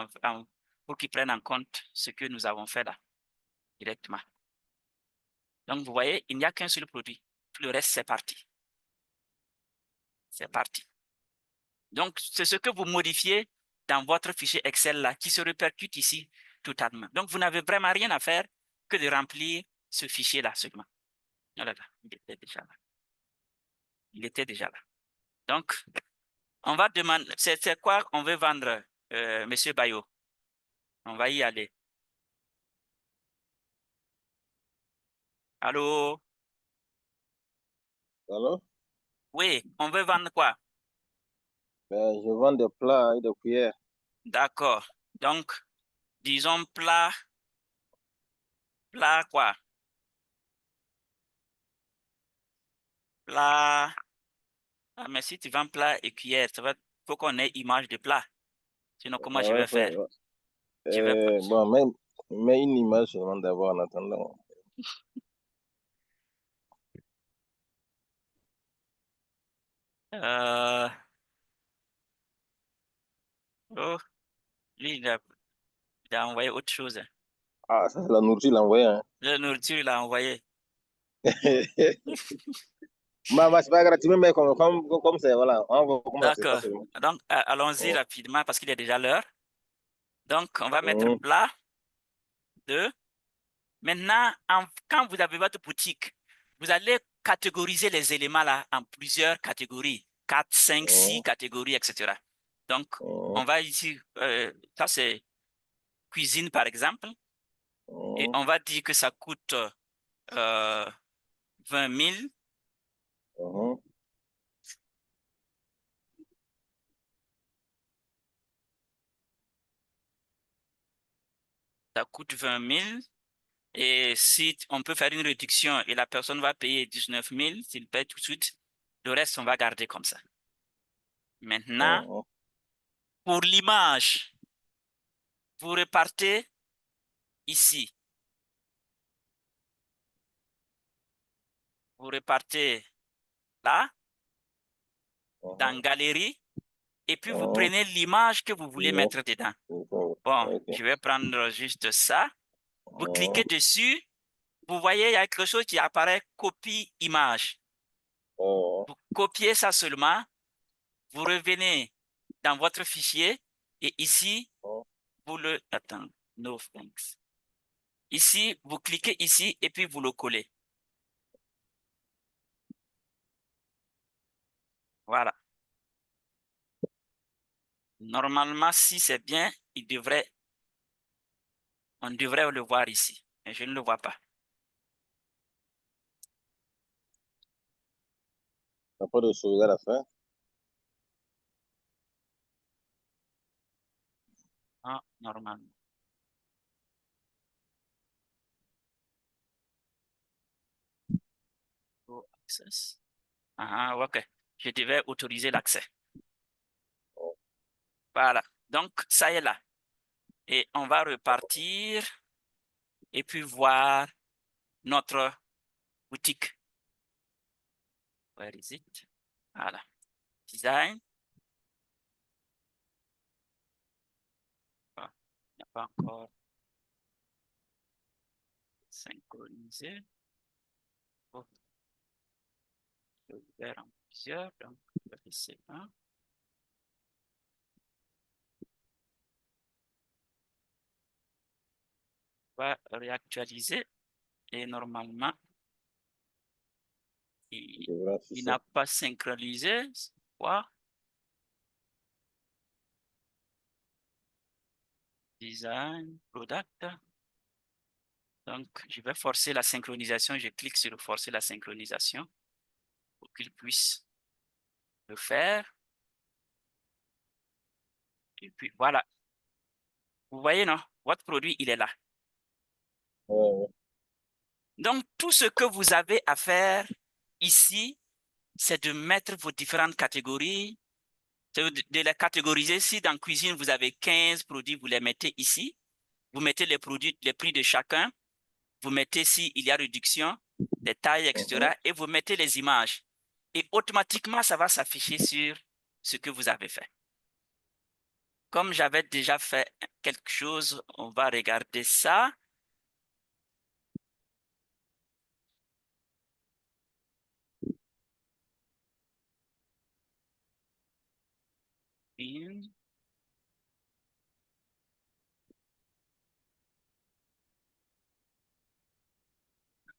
pour qu'ils prennent en compte ce que nous avons fait là, directement. Donc, vous voyez, il n'y a qu'un seul produit. Tout le reste, c'est parti. C'est parti. Donc, c'est ce que vous modifiez dans votre fichier Excel là, qui se répercute ici totalement. Donc, vous n'avez vraiment rien à faire que de remplir ce fichier là seulement. Oh là là, il était déjà là. Il était déjà là. Donc, on va demander, c'est quoi on veut vendre, Monsieur Bayo? On va y aller. Allô? Allô? Oui, on veut vendre quoi? Ben, je vends des plats et des cuillères. D'accord. Donc, disons plat quoi? Plat. Ah, mais si tu vends plat et cuillère, faut qu'on ait image de plat. Sinon, comment je Ouais, vais faire? ouais. Je vais pas. Bon, mais une image seulement d'abord en attendant. Oh, lui, il a envoyé autre chose. Ah, ça c'est la nourriture, il a envoyé, hein. La nourriture, il a envoyé. C'est pas grave, tu me mets comme c'est, voilà. On va comme ça, c'est D'accord. facilement. Donc, allons-y Oh, rapidement parce qu'il est déjà l'heure. Donc, on va mettre oh, plat de. Maintenant, quand vous avez votre boutique, vous allez catégoriser les éléments là en plusieurs catégories. 4, 5, 6 oh, catégories, etc. Donc, oh, on va ici, ça c'est cuisine par exemple, et oh, on va dire que ça coûte 20 000. oh, Ça coûte 20 000. Et si on peut faire une réduction et la personne va payer 19 000, s'il paye tout de suite, le reste, on va garder comme ça. Maintenant, oh, pour l'image, vous repartez ici. Vous repartez là, dans oh, Galerie, et puis vous oh, prenez l'image que vous voulez oh, mettre dedans. oh, Bon, ok. je vais prendre juste ça. Vous Oh, cliquez dessus. Vous voyez, il y a quelque chose qui apparaît copie image. oh, Vous copiez ça seulement. Vous revenez dans votre fichier et ici, oh, vous le... Attends, no thanks. Ici, vous cliquez ici et puis vous le collez. Voilà. Normalement, si c'est bien, on devrait le voir ici. Mais je ne le vois pas. t'as pas de sauvegarde à faire? Ah, normalement. Go access. Ah, ok. Je devais autoriser l'accès. Voilà. Donc, ça y est là. Et on va repartir et puis voir notre boutique. Where is it? Voilà. Design. Ah, il n'y a pas encore synchronisé. Oh, je vais ouvert en plusieurs. Donc, c'est un. On va réactualiser. Et normalement, il, Je vais il afficher. n'a pas synchronisé. Quoi? Design, product. Donc, je vais forcer la synchronisation. Je clique sur forcer la synchronisation pour qu'il puisse le faire. Et puis, voilà. Vous voyez, non? Votre produit, il est là. Donc, tout ce que vous avez à faire ici, c'est de mettre vos différentes catégories, de les catégoriser. Si dans cuisine, vous avez 15 produits, vous les mettez ici. Vous mettez les produits, les prix de chacun. Vous mettez s'il y a réduction, les tailles, etc. Et vous mettez les images. Et automatiquement, ça va s'afficher sur ce que vous avez fait. Comme j'avais déjà fait quelque chose, on va regarder ça.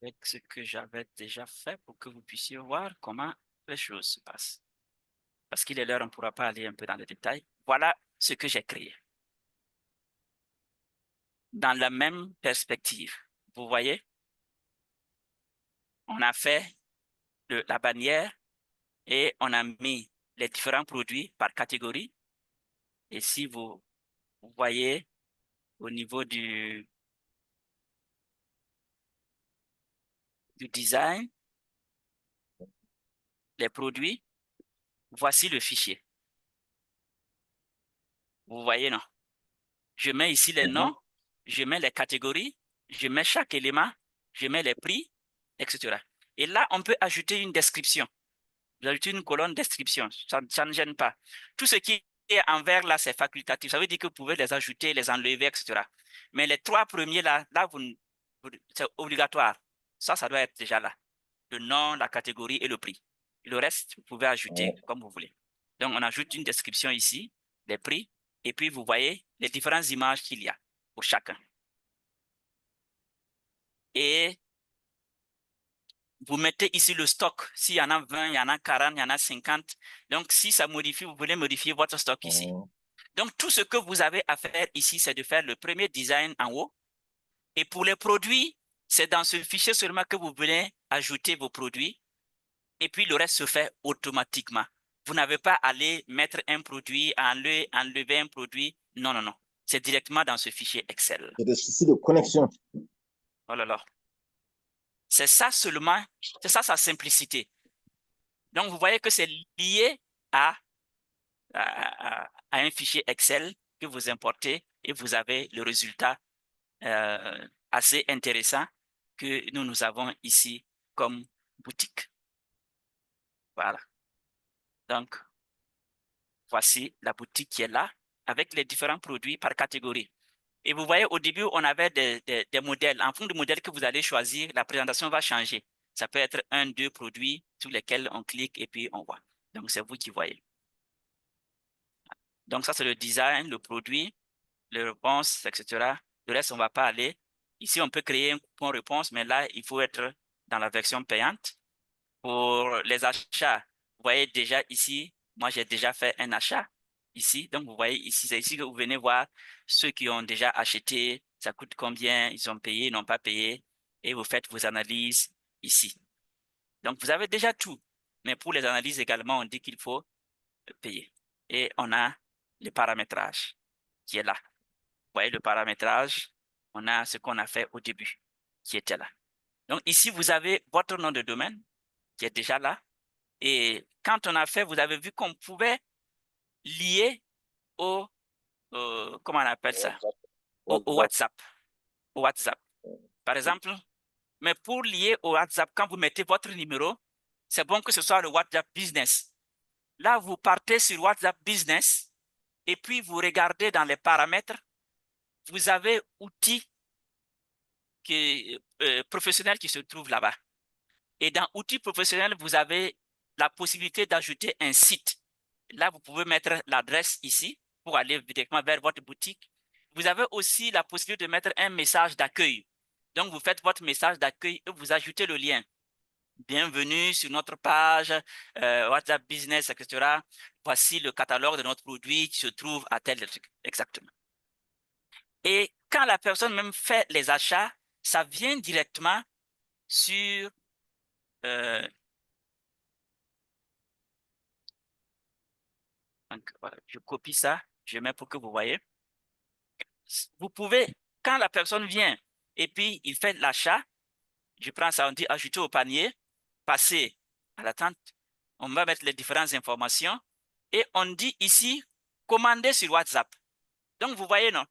Avec ce que j'avais déjà fait pour que vous puissiez voir comment les choses se passent. Parce qu'il est l'heure, on ne pourra pas aller un peu dans les détails. Voilà ce que j'ai créé. Dans la même perspective, vous voyez, on a fait la bannière et on a mis les différents produits par catégorie. Et si vous voyez au niveau du design, les produits, voici le fichier. Vous voyez, non? Je mets ici les noms, je mets les catégories, je mets chaque élément, je mets les prix, etc. Et là, on peut ajouter une description. Vous ajoutez une colonne description, ça ne gêne pas. Tout ce qui est en vert, là, c'est facultatif. Ça veut dire que vous pouvez les ajouter, les enlever, etc. Mais les trois premiers, là c'est obligatoire. Ça doit être déjà là. Le nom, la catégorie et le prix. Et le reste, vous pouvez ajouter comme vous voulez. Donc, on ajoute une description ici, les prix, et puis vous voyez les différentes images qu'il y a pour chacun. Et vous mettez ici le stock. S'il y en a 20, il y en a 40, il y en a 50. Donc, si ça modifie, vous voulez modifier votre stock ici. Donc, tout ce que vous avez à faire ici, c'est de faire le premier design en haut. Et pour les produits, c'est dans ce fichier seulement que vous venez ajouter vos produits. Et puis, le reste se fait automatiquement. Vous n'avez pas à aller mettre un produit, enlever un produit. Non, non, non. C'est directement dans ce fichier Excel. Il y a des soucis de connexion. Oh là là. C'est ça seulement, c'est ça sa simplicité. Donc, vous voyez que c'est lié à un fichier Excel que vous importez et vous avez le résultat assez intéressant que nous avons ici comme boutique. Voilà. Donc, voici la boutique qui est là avec les différents produits par catégorie. Et vous voyez, au début, on avait des modèles. En fonction du modèle que vous allez choisir, la présentation va changer. Ça peut être un, deux produits sur lesquels on clique et puis on voit. Donc, c'est vous qui voyez. Donc, ça, c'est le design, le produit, les réponses, etc. Le reste, on ne va pas aller. Ici, on peut créer un coupon réponse, mais là, il faut être dans la version payante. Pour les achats, vous voyez déjà ici, moi, j'ai déjà fait un achat ici. Donc, vous voyez ici, c'est ici que vous venez voir ceux qui ont déjà acheté, ça coûte combien, ils ont payé, n'ont pas payé, et vous faites vos analyses ici. Donc, vous avez déjà tout. Mais pour les analyses également, on dit qu'il faut payer. Et on a le paramétrage qui est là. Vous voyez le paramétrage, on a ce qu'on a fait au début qui était là. Donc ici, vous avez votre nom de domaine qui est déjà là. Et quand on a fait, vous avez vu qu'on pouvait lier au, comment on appelle ça? Au WhatsApp. Au WhatsApp. Par exemple, mais pour lier au WhatsApp, quand vous mettez votre numéro, c'est bon que ce soit le WhatsApp Business. Là, vous partez sur WhatsApp Business et puis vous regardez dans les paramètres, vous avez outils professionnels qui se trouvent là-bas. Et dans outils professionnels, vous avez la possibilité d'ajouter un site. Là, vous pouvez mettre l'adresse ici pour aller directement vers votre boutique. Vous avez aussi la possibilité de mettre un message d'accueil. Donc, vous faites votre message d'accueil et vous ajoutez le lien. Bienvenue sur notre page WhatsApp Business, etc. Voici le catalogue de notre produit qui se trouve à tel truc. Exactement. Et quand la personne même fait les achats, ça vient directement sur donc, voilà, je copie ça, je mets pour que vous voyez. Vous pouvez, quand la personne vient et puis il fait l'achat, je prends ça, on dit ajouter au panier, passer à l'attente, on va mettre les différentes informations et on dit ici commander sur WhatsApp. Donc, vous voyez, non?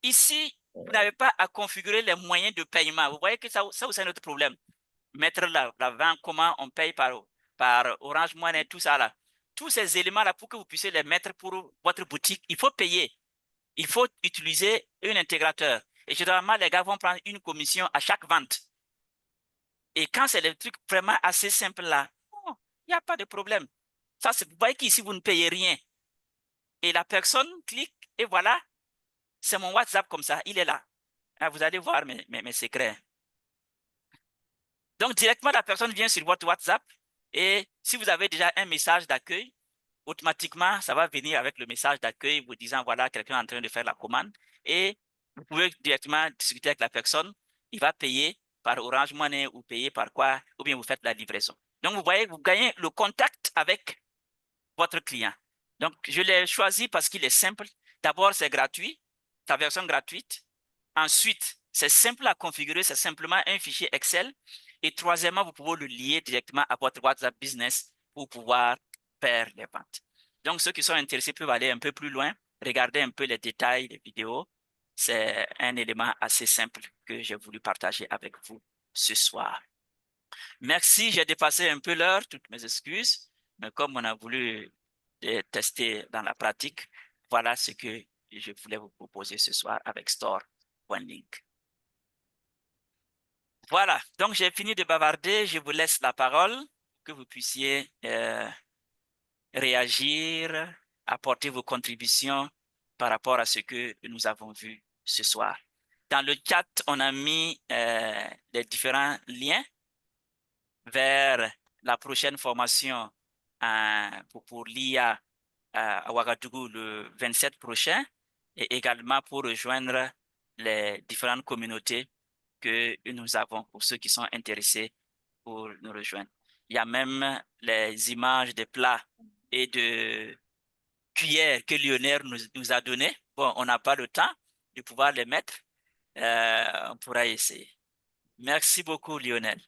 Ici, vous n'avez pas à configurer les moyens de paiement. Vous voyez que ça c'est notre problème. Mettre la vente, comment on paye par Orange Money, tout ça là. Tous ces éléments-là, pour que vous puissiez les mettre pour votre boutique, il faut payer. Il faut utiliser un intégrateur. Et généralement, les gars vont prendre une commission à chaque vente. Et quand c'est des trucs vraiment assez simples là, il n'y a pas de problème. Ça, vous voyez qu'ici, vous ne payez rien. Et la personne clique et voilà, c'est mon WhatsApp comme ça, il est là. Ah, vous allez voir mes secrets. Donc, directement, la personne vient sur votre WhatsApp et si vous avez déjà un message d'accueil, automatiquement, ça va venir avec le message d'accueil vous disant, voilà, quelqu'un est en train de faire la commande et vous pouvez directement discuter avec la personne. Il va payer par Orange Money ou payer par quoi, ou bien vous faites la livraison. Donc, vous voyez, vous gagnez le contact avec votre client. Donc, je l'ai choisi parce qu'il est simple. D'abord, c'est gratuit, sa version gratuite. Ensuite, c'est simple à configurer, c'est simplement un fichier Excel. Et troisièmement, vous pouvez le lier directement à votre WhatsApp Business pour pouvoir faire les ventes. Donc, ceux qui sont intéressés peuvent aller un peu plus loin, regarder un peu les détails des vidéos. C'est un élément assez simple que j'ai voulu partager avec vous ce soir. Merci, j'ai dépassé un peu l'heure, toutes mes excuses, mais comme on a voulu tester dans la pratique, voilà ce que je voulais vous proposer ce soir avec Store.link. Voilà, donc j'ai fini de bavarder, je vous laisse la parole, que vous puissiez réagir, apporter vos contributions par rapport à ce que nous avons vu ce soir. Dans le chat, on a mis les différents liens vers la prochaine formation pour l'IA à Ouagadougou le 27 prochain et également pour rejoindre les différentes communautés que nous avons pour ceux qui sont intéressés pour nous rejoindre. Il y a même les images des plats et de cuillères que Lionel nous a donné. Bon, on n'a pas le temps de pouvoir les mettre. On pourra essayer. Merci beaucoup, Lionel.